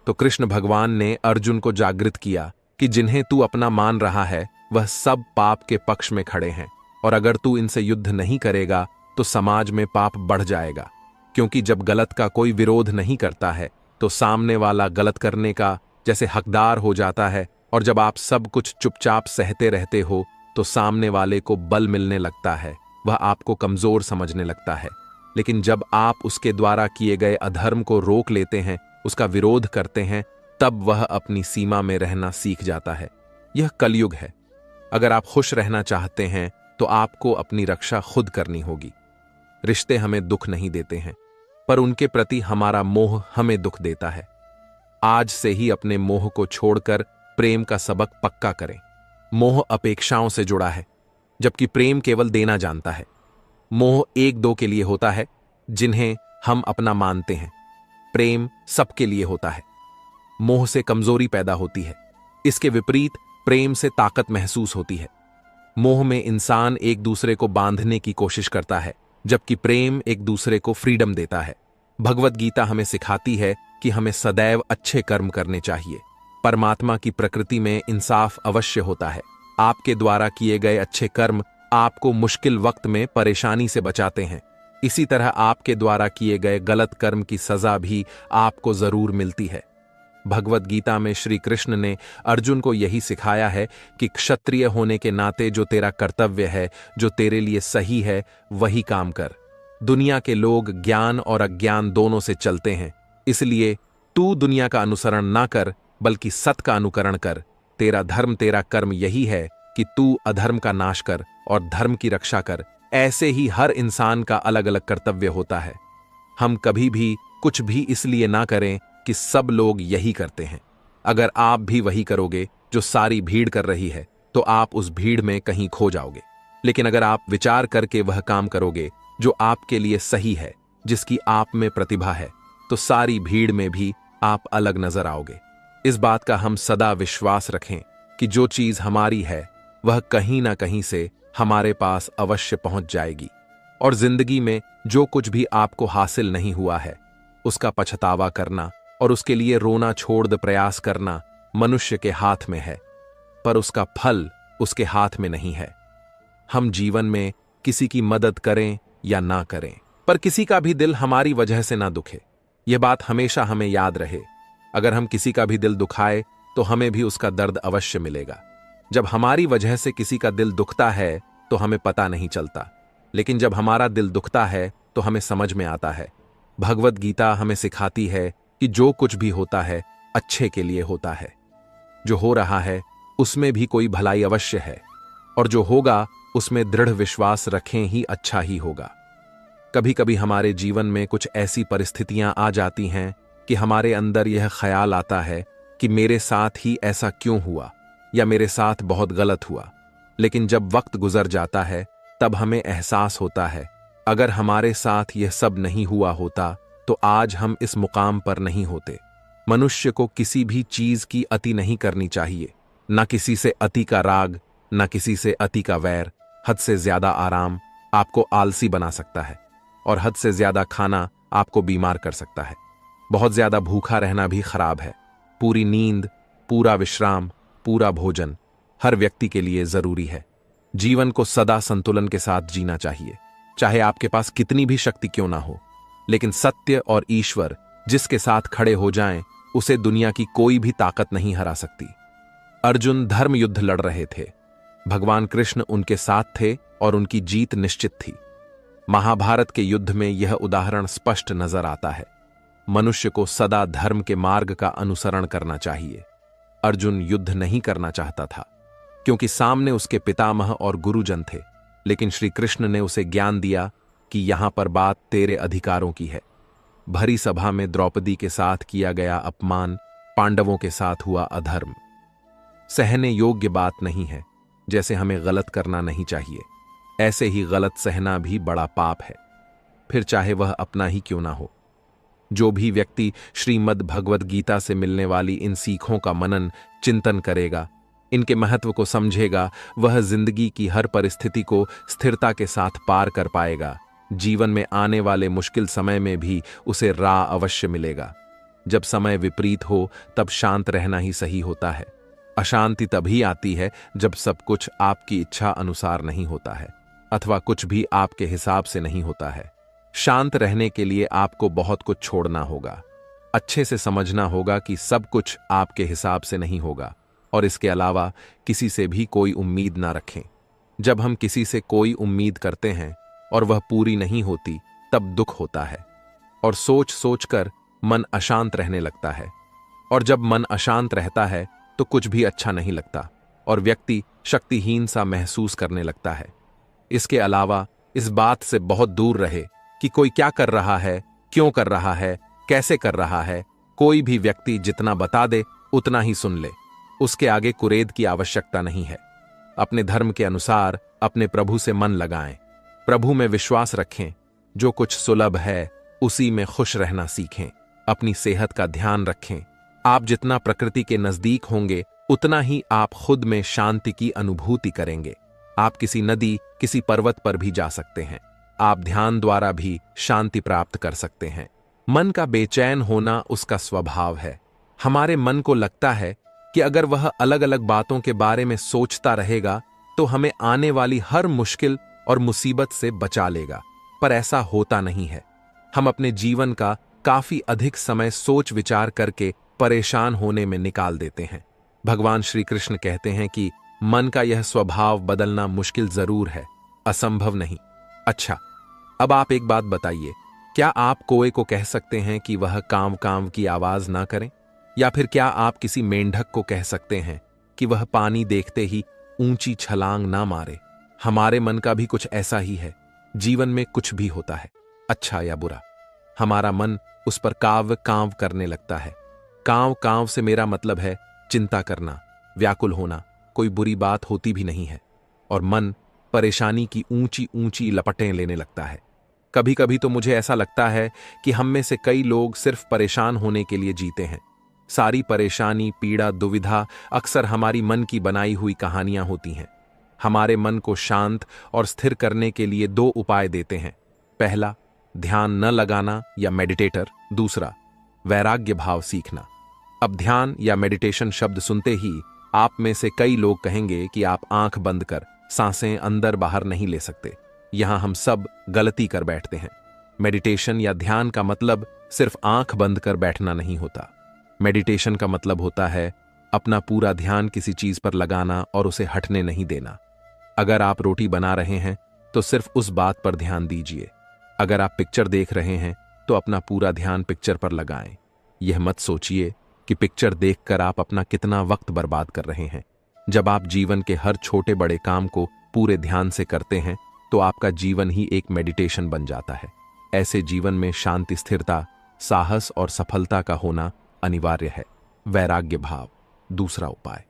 तो कृष्ण भगवान ने अर्जुन को जागृत किया कि जिन्हें तू अपना मान रहा है, वह सब पाप के पक्ष में खड़े हैं, और अगर तू इनसे युद्ध नहीं करेगा तो समाज में पाप बढ़ जाएगा। क्योंकि जब गलत का कोई विरोध नहीं करता है, तो सामने वाला गलत करने का जैसे हकदार हो जाता है, और जब आप सब कुछ चुपचाप सहते रहते हो, तो सामने वाले को बल मिलने लगता है, वह आपको कमजोर समझने लगता है। लेकिन जब आप उसके द्वारा किए गए अधर्म को रोक लेते हैं, उसका विरोध करते हैं, तब वह अपनी सीमा में रहना सीख जाता है। यह कलयुग है। अगर आप खुश रहना चाहते हैं, तो आपको अपनी रक्षा खुद करनी होगी। रिश्ते हमें दुख नहीं देते हैं, पर उनके प्रति हमारा मोह हमें दुख देता है। आज से ही अपने मोह को छोड़कर प्रेम का सबक पक्का करें। मोह अपेक्षाओं से जुड़ा है, जबकि प्रेम केवल देना जानता है। मोह एक दो के लिए होता है, जिन्हें हम अपना मानते हैं। प्रेम सबके लिए होता है। मोह से कमजोरी पैदा होती है। इसके विपरीत प्रेम से ताकत महसूस होती है। मोह में इंसान एक दूसरे को बांधने की कोशिश करता है, जबकि प्रेम एक दूसरे को फ्रीडम देता है। भगवत गीता हमें सिखाती है कि हमें सदैव अच्छे कर्म करने चाहिए। परमात्मा की प्रकृति में इंसाफ अवश्य होता है। आपके द्वारा किए गए अच्छे कर्म आपको मुश्किल वक्त में परेशानी से बचाते हैं। इसी तरह आपके द्वारा किए गए गलत कर्म की सजा भी आपको जरूर मिलती है। भगवत गीता में श्री कृष्ण ने अर्जुन को यही सिखाया है कि क्षत्रिय होने के नाते जो तेरा कर्तव्य है, जो तेरे लिए सही है, वही काम कर। दुनिया के लोग ज्ञान और अज्ञान दोनों से चलते हैं, इसलिए तू दुनिया का अनुसरण ना कर बल्कि सत का अनुकरण कर। तेरा धर्म तेरा कर्म यही है कि तू अधर्म का नाश कर और धर्म की रक्षा कर। ऐसे ही हर इंसान का अलग अलग कर्तव्य होता है। हम कभी भी कुछ भी इसलिए ना करें कि सब लोग यही करते हैं। अगर आप भी वही करोगे जो सारी भीड़ कर रही है तो आप उस भीड़ में कहीं खो जाओगे। लेकिन अगर आप विचार करके वह काम करोगे जो आपके लिए सही है, जिसकी आप में प्रतिभा है, तो सारी भीड़ में भी आप अलग नजर आओगे। इस बात का हम सदा विश्वास रखें कि जो चीज हमारी है वह कहीं ना कहीं से हमारे पास अवश्य पहुंच जाएगी। और जिंदगी में जो कुछ भी आपको हासिल नहीं हुआ है उसका पछतावा करना और उसके लिए रोना छोड़ दे प्रयास करना मनुष्य के हाथ में है, पर उसका फल उसके हाथ में नहीं है। हम जीवन में किसी की मदद करें या ना करें, पर किसी का भी दिल हमारी वजह से ना दुखे। यह बात हमेशा हमें याद रहे। अगर हम किसी का भी दिल दुखाए तो हमें भी उसका दर्द अवश्य मिलेगा। जब हमारी वजह से किसी का दिल दुखता है तो हमें पता नहीं चलता, लेकिन जब हमारा दिल दुखता है तो हमें समझ में आता है। भगवत गीता हमें सिखाती है कि जो कुछ भी होता है अच्छे के लिए होता है। जो हो रहा है उसमें भी कोई भलाई अवश्य है, और जो होगा उसमें दृढ़ विश्वास रखें ही अच्छा ही होगा। कभी कभी हमारे जीवन में कुछ ऐसी परिस्थितियां आ जाती हैं कि हमारे अंदर यह ख्याल आता है कि मेरे साथ ही ऐसा क्यों हुआ या मेरे साथ बहुत गलत हुआ। लेकिन जब वक्त गुजर जाता है तब हमें एहसास होता है अगर हमारे साथ यह सब नहीं हुआ होता तो आज हम इस मुकाम पर नहीं होते। मनुष्य को किसी भी चीज की अति नहीं करनी चाहिए, ना किसी से अति का राग, ना किसी से अति का वैर। हद से ज्यादा आराम आपको आलसी बना सकता है और हद से ज्यादा खाना आपको बीमार कर सकता है। बहुत ज्यादा भूखा रहना भी खराब है। पूरी नींद, पूरा विश्राम, पूरा भोजन हर व्यक्ति के लिए जरूरी है। जीवन को सदा संतुलन के साथ जीना चाहिए, चाहे आपके पास कितनी भी शक्ति क्यों ना हो। लेकिन सत्य और ईश्वर जिसके साथ खड़े हो जाएं, उसे दुनिया की कोई भी ताकत नहीं हरा सकती। अर्जुन धर्म युद्ध लड़ रहे थे। भगवान कृष्ण उनके साथ थे और उनकी जीत निश्चित थी। महाभारत के युद्ध में यह उदाहरण स्पष्ट नजर आता है। मनुष्य को सदा धर्म के मार्ग का अनुसरण करना चाहिए। अर्जुन युद्ध नहीं करना चाहता था क्योंकि सामने उसके पितामह और गुरुजन थे, लेकिन श्री कृष्ण ने उसे ज्ञान दिया कि यहां पर बात तेरे अधिकारों की है। भरी सभा में द्रौपदी के साथ किया गया अपमान पांडवों के साथ हुआ अधर्म सहने योग्य बात नहीं है। जैसे हमें गलत करना नहीं चाहिए, ऐसे ही गलत सहना भी बड़ा पाप है, फिर चाहे वह अपना ही क्यों ना हो। जो भी व्यक्ति श्रीमद् भगवद गीता से मिलने वाली इन सीखों का मनन चिंतन करेगा, इनके महत्व को समझेगा, वह जिंदगी की हर परिस्थिति को स्थिरता के साथ पार कर पाएगा। जीवन में आने वाले मुश्किल समय में भी उसे राह अवश्य मिलेगा। जब समय विपरीत हो तब शांत रहना ही सही होता है। अशांति तभी आती है जब सब कुछ आपकी इच्छा अनुसार नहीं होता है अथवा कुछ भी आपके हिसाब से नहीं होता है। शांत रहने के लिए आपको बहुत कुछ छोड़ना होगा। अच्छे से समझना होगा कि सब कुछ आपके हिसाब से नहीं होगा, और इसके अलावा किसी से भी कोई उम्मीद ना रखें। जब हम किसी से कोई उम्मीद करते हैं और वह पूरी नहीं होती तब दुख होता है, और सोच सोच कर मन अशांत रहने लगता है। और जब मन अशांत रहता है तो कुछ भी अच्छा नहीं लगता और व्यक्ति शक्तिहीन सा महसूस करने लगता है। इसके अलावा इस बात से बहुत दूर रहे कि कोई क्या कर रहा है, क्यों कर रहा है, कैसे कर रहा है। कोई भी व्यक्ति जितना बता दे उतना ही सुन ले, उसके आगे कुरेद की आवश्यकता नहीं है। अपने धर्म के अनुसार अपने प्रभु से मन लगाएं, प्रभु में विश्वास रखें। जो कुछ सुलभ है उसी में खुश रहना सीखें। अपनी सेहत का ध्यान रखें। आप जितना प्रकृति के नजदीक होंगे उतना ही आप खुद में शांति की अनुभूति करेंगे। आप किसी नदी, किसी पर्वत पर भी जा सकते हैं। आप ध्यान द्वारा भी शांति प्राप्त कर सकते हैं। मन का बेचैन होना उसका स्वभाव है। हमारे मन को लगता है कि अगर वह अलग अलग बातों के बारे में सोचता रहेगा तो हमें आने वाली हर मुश्किल और मुसीबत से बचा लेगा, पर ऐसा होता नहीं है। हम अपने जीवन का काफी अधिक समय सोच विचार करके परेशान होने में निकाल देते हैं। भगवान श्री कृष्ण कहते हैं कि मन का यह स्वभाव बदलना मुश्किल जरूर है, असंभव नहीं। अच्छा, अब आप एक बात बताइए, क्या आप कुएं को कह सकते हैं कि वह कांव कांव की आवाज ना करें? या फिर क्या आप किसी मेंढक को कह सकते हैं कि वह पानी देखते ही ऊंची छलांग ना मारे? हमारे मन का भी कुछ ऐसा ही है। जीवन में कुछ भी होता है, अच्छा या बुरा, हमारा मन उस पर काव कांव करने लगता है। कांव कांव से मेरा मतलब है चिंता करना, व्याकुल होना। कोई बुरी बात होती भी नहीं है और मन परेशानी की ऊंची ऊंची लपटें लेने लगता है। कभी कभी तो मुझे ऐसा लगता है कि हम में से कई लोग सिर्फ परेशान होने के लिए जीते हैं। सारी परेशानी, पीड़ा, दुविधा अक्सर हमारी मन की बनाई हुई कहानियां होती हैं। हमारे मन को शांत और स्थिर करने के लिए दो उपाय देते हैं। पहला, ध्यान न लगाना या मेडिटेटर। दूसरा, वैराग्य भाव सीखना। अब ध्यान या मेडिटेशन शब्द सुनते ही आप में से कई लोग कहेंगे कि आप आंख बंद कर सांसें अंदर बाहर नहीं ले सकते। यहां हम सब गलती कर बैठते हैं। मेडिटेशन या ध्यान का मतलब सिर्फ आंख बंद कर बैठना नहीं होता। मेडिटेशन का मतलब होता है अपना पूरा ध्यान किसी चीज पर लगाना और उसे हटने नहीं देना। अगर आप रोटी बना रहे हैं तो सिर्फ उस बात पर ध्यान दीजिए। अगर आप पिक्चर देख रहे हैं तो अपना पूरा ध्यान पिक्चर पर लगाएं। यह मत सोचिए कि पिक्चर देखकर आप अपना कितना वक्त बर्बाद कर रहे हैं। जब आप जीवन के हर छोटे बड़े काम को पूरे ध्यान से करते हैं तो आपका जीवन ही एक मेडिटेशन बन जाता है। ऐसे जीवन में शांति, स्थिरता, साहस और सफलता का होना अनिवार्य है। वैराग्य भाव, दूसरा उपाय।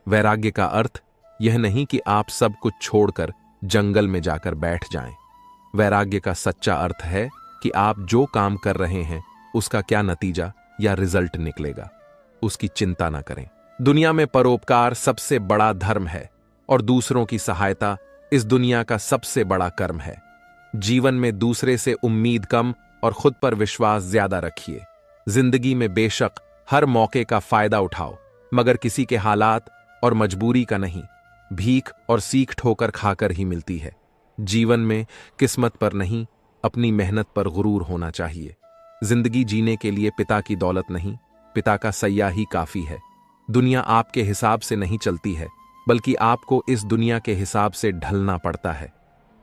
वैराग्य का अर्थ यह नहीं कि आप सब कुछ छोड़कर जंगल में जाकर बैठ जाएं। वैराग्य का सच्चा अर्थ है कि आप जो काम कर रहे हैं उसका क्या नतीजा या रिजल्ट निकलेगा, उसकी चिंता ना करें। दुनिया में परोपकार सबसे बड़ा धर्म है और दूसरों की सहायता इस दुनिया का सबसे बड़ा कर्म है। जीवन में दूसरे से उम्मीद कम और खुद पर विश्वास ज्यादा रखिए। जिंदगी में बेशक हर मौके का फायदा उठाओ, मगर किसी के हालात और मजबूरी का नहीं। भीख और सीख ठोकर खाकर ही मिलती है। जीवन में किस्मत पर नहीं, अपनी मेहनत पर गुरूर होना चाहिए। जिंदगी जीने के लिए पिता की दौलत नहीं, पिता का सैया ही काफी है। दुनिया आपके हिसाब से नहीं चलती है, बल्कि आपको इस दुनिया के हिसाब से ढलना पड़ता है।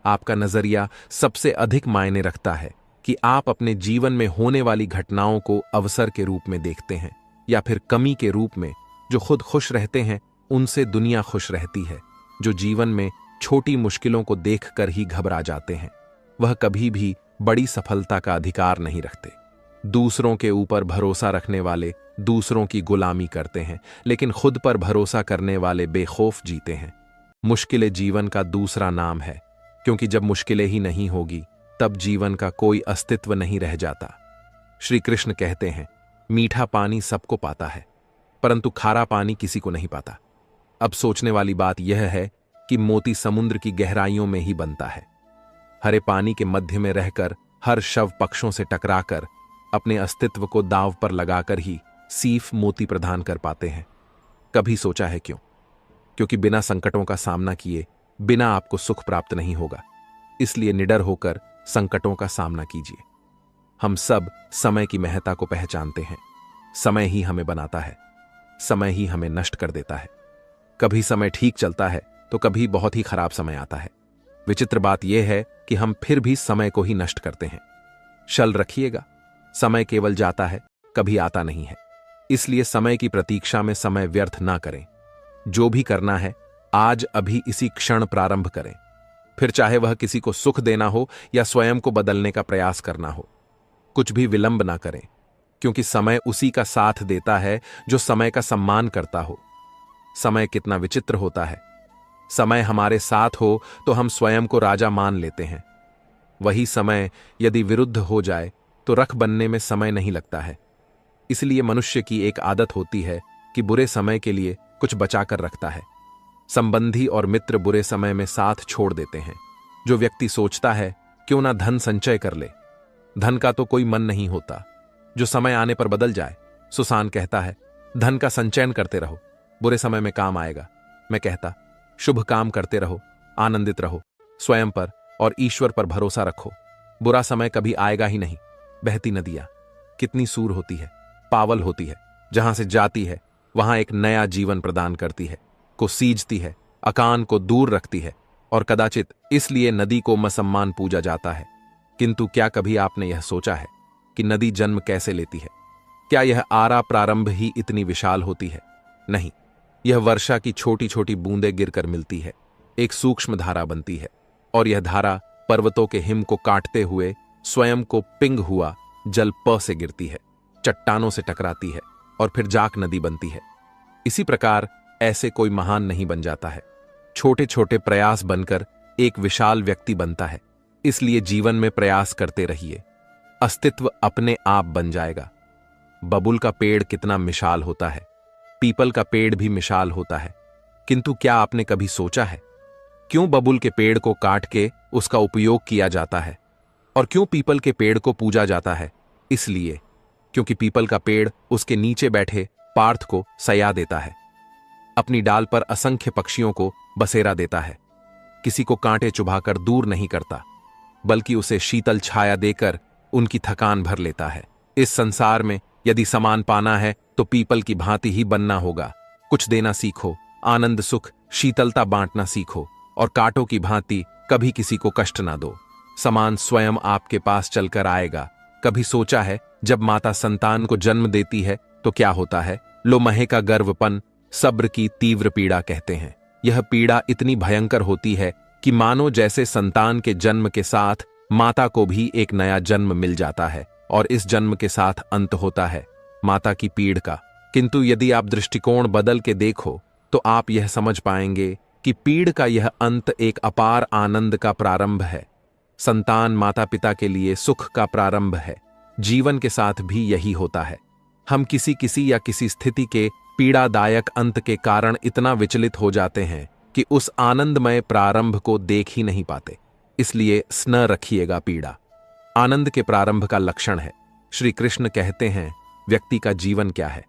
आपका नजरिया सबसे अधिक मायने रखता है कि आप अपने जीवन में होने वाली घटनाओं को अवसर के रूप में देखते हैं या फिर कमी के रूप में। जो खुद खुश रहते हैं उनसे दुनिया खुश रहती है। जो जीवन में छोटी मुश्किलों को देखकर ही घबरा जाते हैं, वह कभी भी बड़ी सफलता का अधिकार नहीं रखते। दूसरों के ऊपर भरोसा रखने वाले दूसरों की गुलामी करते हैं, लेकिन खुद पर भरोसा करने वाले बेखौफ जीते हैं। मुश्किलें जीवन का दूसरा नाम है, क्योंकि जब मुश्किलें ही नहीं होगी तब जीवन का कोई अस्तित्व नहीं रह जाता। श्री कृष्ण कहते हैं, मीठा पानी सबको पाता है, परंतु खारा पानी किसी को नहीं पाता। अब सोचने वाली बात यह है कि मोती समुद्र की गहराइयों में ही बनता है। हरे पानी के मध्य में रहकर हर शव पक्षों से टकराकर अपने अस्तित्व को दांव पर लगाकर ही सीफ मोती प्रदान कर पाते हैं। कभी सोचा है क्यों? क्योंकि बिना संकटों का सामना किए बिना आपको सुख प्राप्त नहीं होगा। इसलिए निडर होकर संकटों का सामना कीजिए। हम सब समय की महत्ता को पहचानते हैं। समय ही हमें बनाता है, समय ही हमें नष्ट कर देता है। कभी समय ठीक चलता है तो कभी बहुत ही खराब समय आता है। विचित्र बात यह है कि हम फिर भी समय को ही नष्ट करते हैं। शल रखिएगा, समय केवल जाता है, कभी आता नहीं है। इसलिए समय की प्रतीक्षा में समय व्यर्थ ना करें। जो भी करना है आज अभी इसी क्षण प्रारंभ करें, फिर चाहे वह किसी को सुख देना हो या स्वयं को बदलने का प्रयास करना हो। कुछ भी विलंब ना करें, क्योंकि समय उसी का साथ देता है जो समय का सम्मान करता हो। समय कितना विचित्र होता है। समय हमारे साथ हो तो हम स्वयं को राजा मान लेते हैं। वही समय यदि विरुद्ध हो जाए तो रख बनने में समय नहीं लगता है। इसलिए मनुष्य की एक आदत होती है कि बुरे समय के लिए कुछ बचाकर रखता है। संबंधी और मित्र बुरे समय में साथ छोड़ देते हैं। जो व्यक्ति सोचता है क्यों ना धन संचय कर ले, धन का तो कोई मन नहीं होता, जो समय आने पर बदल जाए। सुसान कहता है, धन का संचयन करते रहो, बुरे समय में काम आएगा। मैं कहता, शुभ काम करते रहो, आनंदित रहो, स्वयं पर और ईश्वर पर भरोसा रखो। बुरा समय कभी आएगा ही नहीं। बहती नदियां कितनी सूर होती है, पावल होती है, जहां से जाती है वहां एक नया जीवन प्रदान करती है, को सींचती है, अकान को दूर रखती है, और कदाचित इसलिए नदी को मसम्मान पूजा जाता है। किंतु क्या कभी आपने यह सोचा है कि नदी जन्म कैसे लेती है? क्या यह आरा प्रारंभ ही इतनी विशाल होती है? नहीं, यह वर्षा की छोटी छोटी बूंदें गिरकर मिलती है, एक सूक्ष्म धारा बनती है, और यह धारा पर्वतों के हिम को काटते हुए स्वयं को पिंग हुआ जल प से गिरती है, चट्टानों से टकराती है और फिर जाक नदी बनती है। इसी प्रकार ऐसे कोई महान नहीं बन जाता है, छोटे छोटे प्रयास बनकर एक विशाल व्यक्ति बनता है। इसलिए जीवन में प्रयास करते रहिए, अस्तित्व अपने आप बन जाएगा। बबुल का पेड़ कितना मिसाल होता है, पीपल का पेड़ भी मिसाल होता है, किंतु क्या आपने कभी सोचा है क्यों बबुल के पेड़ को काट के उसका उपयोग किया जाता है और क्यों पीपल के पेड़ को पूजा जाता है? इसलिए क्योंकि पीपल का पेड़ उसके नीचे बैठे पार्थ को सया देता है, अपनी डाल पर असंख्य पक्षियों को बसेरा देता है, किसी को कांटे चुभाकर दूर नहीं करता, बल्कि उसे शीतल छाया देकर उनकी थकान भर लेता है। इस संसार में यदि समान पाना है तो पीपल की भांति ही बनना होगा। कुछ देना सीखो, आनंद सुख शीतलता बांटना सीखो, और कांटों की भांति कभी किसी को कष्ट ना दो। समान स्वयं आपके पास चलकर आएगा। कभी सोचा है जब माता संतान को जन्म देती है तो क्या होता है? लोमहे का गर्वपन, सब्र की तीव्र पीड़ा कहते हैं। यह पीड़ा इतनी भयंकर होती है कि मानो जैसे संतान के जन्म के साथ माता को भी एक नया जन्म मिल जाता है और इस जन्म के साथ अंत होता है माता की पीड़ का। किंतु यदि आप दृष्टिकोण बदल के देखो तो आप यह समझ पाएंगे कि पीड़ का यह अंत एक अपार आनंद का प्रारंभ है। संतान माता पिता के लिए सुख का प्रारंभ है। जीवन के साथ भी यही होता है। हम किसी या किसी स्थिति के पीड़ादायक अंत के कारण इतना विचलित हो जाते हैं कि उस आनंदमय प्रारंभ को देख ही नहीं पाते। इसलिए स्न रखिएगा पीड़ा आनंद के प्रारंभ का लक्षण है। श्री कृष्ण कहते हैं व्यक्ति का जीवन क्या है?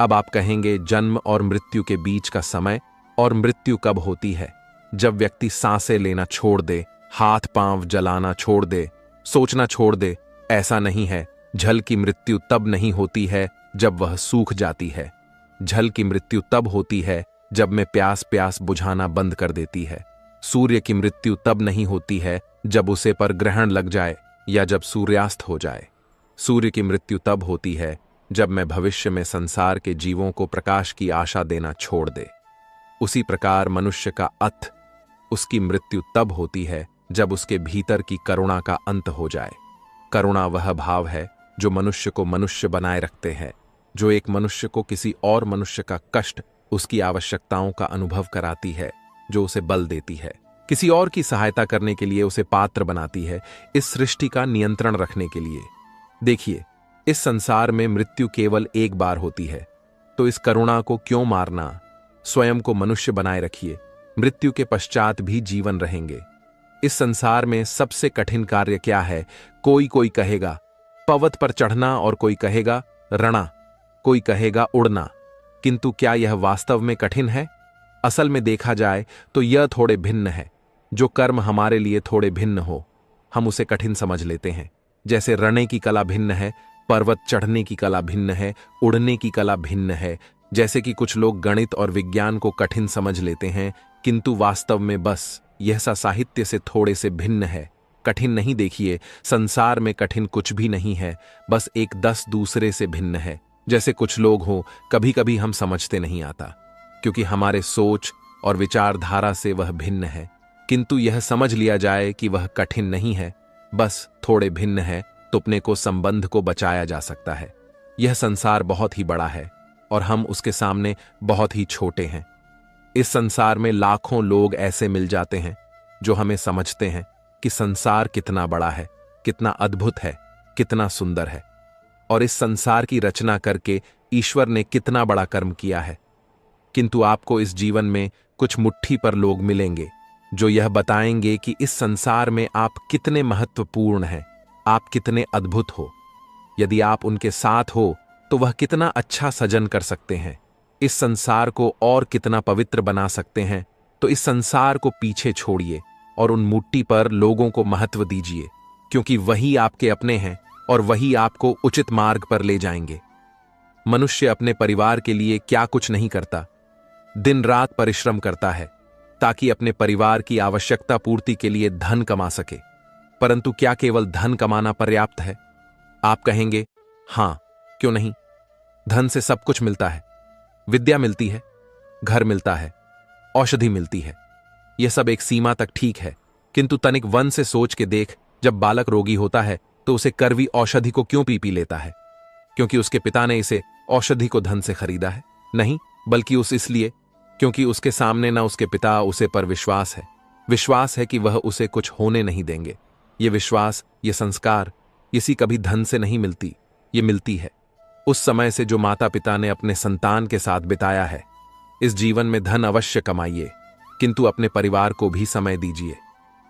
अब आप कहेंगे जन्म और मृत्यु के बीच का समय। और मृत्यु कब होती है? जब व्यक्ति सांसें लेना छोड़ दे, हाथ पांव जलाना छोड़ दे, सोचना छोड़ दे। ऐसा नहीं है। जल की मृत्यु तब नहीं होती है जब वह सूख जाती है। जल की मृत्यु तब होती है जब में प्यास बुझाना बंद कर देती है। सूर्य की मृत्यु तब नहीं होती है जब उसे पर ग्रहण लग जाए या जब सूर्यास्त हो जाए। सूर्य की मृत्यु तब होती है जब मैं भविष्य में संसार के जीवों को प्रकाश की आशा देना छोड़ दे। उसी प्रकार मनुष्य का अथ उसकी मृत्यु तब होती है जब उसके भीतर की करुणा का अंत हो जाए। करुणा वह भाव है जो मनुष्य को मनुष्य बनाए रखते हैं, जो एक मनुष्य को किसी और मनुष्य का कष्ट, उसकी आवश्यकताओं का अनुभव कराती है, जो उसे बल देती है, किसी और की सहायता करने के लिए उसे पात्र बनाती है, इस सृष्टि का नियंत्रण रखने के लिए। देखिए, इस संसार में मृत्यु केवल एक बार होती है, तो इस करुणा को क्यों मारना? स्वयं को मनुष्य बनाए रखिए, मृत्यु के पश्चात भी जीवन रहेंगे। इस संसार में सबसे कठिन कार्य क्या है? कोई कहेगा पर्वत पर चढ़ना और कोई कहेगा रणा, कोई कहेगा उड़ना। किंतु क्या यह वास्तव में कठिन है? असल में देखा जाए तो यह थोड़े भिन्न है। जो कर्म हमारे लिए थोड़े भिन्न हो, हम उसे कठिन समझ लेते हैं। जैसे रणने की कला भिन्न है, पर्वत चढ़ने की कला भिन्न है, उड़ने की कला भिन्न है। जैसे कि कुछ लोग गणित और विज्ञान को कठिन समझ लेते हैं, किंतु वास्तव में बस यह सा साहित्य से थोड़े से भिन्न है। कठिन नहीं, देखिए, संसार में कठिन कुछ भी नहीं है, बस एक 10 दूसरे से भिन्न है। जैसे कुछ लोग हों, कभी कभी हम समझते नहीं आता, क्योंकि हमारे सोच और विचारधारा से वह भिन्न है। किंतु यह समझ लिया जाए कि वह कठिन नहीं है, बस थोड़े भिन्न है, तो अपने को संबंध को बचाया जा सकता है। यह संसार बहुत ही बड़ा है और हम उसके सामने बहुत ही छोटे हैं। इस संसार में लाखों लोग ऐसे मिल जाते हैं जो हमें समझते हैं कि संसार कितना बड़ा है, कितना अद्भुत है, कितना सुंदर है, और इस संसार की रचना करके ईश्वर ने कितना बड़ा कर्म किया है। किंतु आपको इस जीवन में कुछ मुट्ठी पर लोग मिलेंगे जो यह बताएंगे कि इस संसार में आप कितने महत्वपूर्ण हैं, आप कितने अद्भुत हो। यदि आप उनके साथ हो तो वह कितना अच्छा सजन कर सकते हैं, इस संसार को और कितना पवित्र बना सकते हैं। तो इस संसार को पीछे छोड़िए और उन मुट्ठी पर लोगों को महत्व दीजिए, क्योंकि वही आपके अपने हैं और वही आपको उचित मार्ग पर ले जाएंगे। मनुष्य अपने परिवार के लिए क्या कुछ नहीं करता, दिन रात परिश्रम करता है ताकि अपने परिवार की आवश्यकता पूर्ति के लिए धन कमा सके। परंतु क्या केवल धन कमाना पर्याप्त है? आप कहेंगे, हां, क्यों नहीं। धन से सब कुछ मिलता है। विद्या मिलती है, घर मिलता है, औषधि मिलती है। यह सब एक सीमा तक ठीक है, किंतु तनिक वन से सोच के देख, जब बालक रोगी होता है तो उसे कड़वी औषधि को क्यों पी लेता है? क्योंकि उसके पिता ने इसे औषधि को धन से खरीदा है? नहीं, बल्कि इसलिए क्योंकि उसके सामने न उसके पिता उसे पर विश्वास है। विश्वास है कि वह उसे कुछ होने नहीं देंगे। ये विश्वास, ये संस्कार, इसी कभी धन से नहीं मिलती, ये मिलती है उस समय से जो माता पिता ने अपने संतान के साथ बिताया है। इस जीवन में धन अवश्य कमाइए, किंतु अपने परिवार को भी समय दीजिए,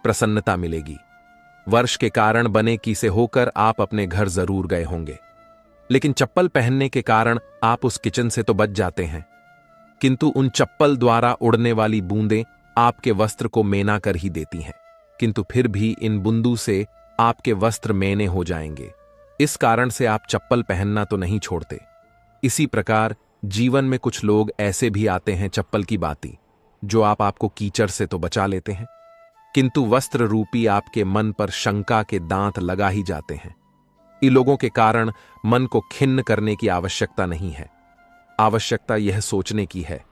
प्रसन्नता मिलेगी। वर्ष के कारण बने की से होकर आप अपने घर जरूर गए होंगे, लेकिन चप्पल पहनने के कारण आप उस किचन से तो बच जाते हैं, किंतु उन चप्पल द्वारा उड़ने वाली बूंदें आपके वस्त्र को मेना कर ही देती हैं, किंतु फिर भी इन बूंदों से आपके वस्त्र मेने हो जाएंगे। इस कारण से आप चप्पल पहनना तो नहीं छोड़ते। इसी प्रकार जीवन में कुछ लोग ऐसे भी आते हैं चप्पल की बाती, जो आपको कीचड़ से तो बचा लेते हैं, किंतु वस्त्र रूपी आपके मन पर शंका के दांत लगा ही जाते हैं। इन लोगों के कारण मन को खिन्न करने की आवश्यकता नहीं है। आवश्यकता यह सोचने की है,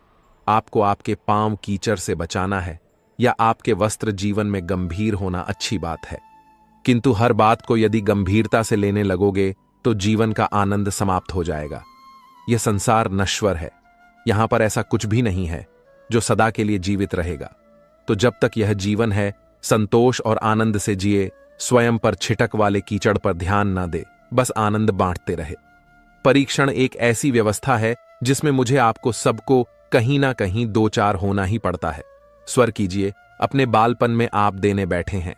आपको आपके पांव कीचड़ से बचाना है या आपके वस्त्र जीवन में गंभीर होना अच्छी बात है। किंतु हर बात को यदि गंभीरता से लेने लगोगे तो जीवन का आनंद समाप्त हो जाएगा। यह संसार नश्वर है, यहां पर ऐसा कुछ भी नहीं है जो सदा के लिए जीवित रहेगा। तो जब तक यह जीवन है, संतोष और आनंद से जिए, स्वयं पर छिटक वाले कीचड़ पर ध्यान ना दे, बस आनंद बांटते रहे। परीक्षण एक ऐसी व्यवस्था है जिसमें मुझे आपको सबको कहीं ना कहीं दो चार होना ही पड़ता है। स्वर कीजिए, अपने बालपन में आप देने बैठे हैं।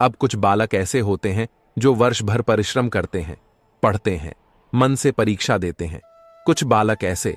अब कुछ बालक ऐसे होते हैं जो वर्ष भर परिश्रम करते हैं, पढ़ते हैं, मन से परीक्षा देते हैं। कुछ बालक ऐसे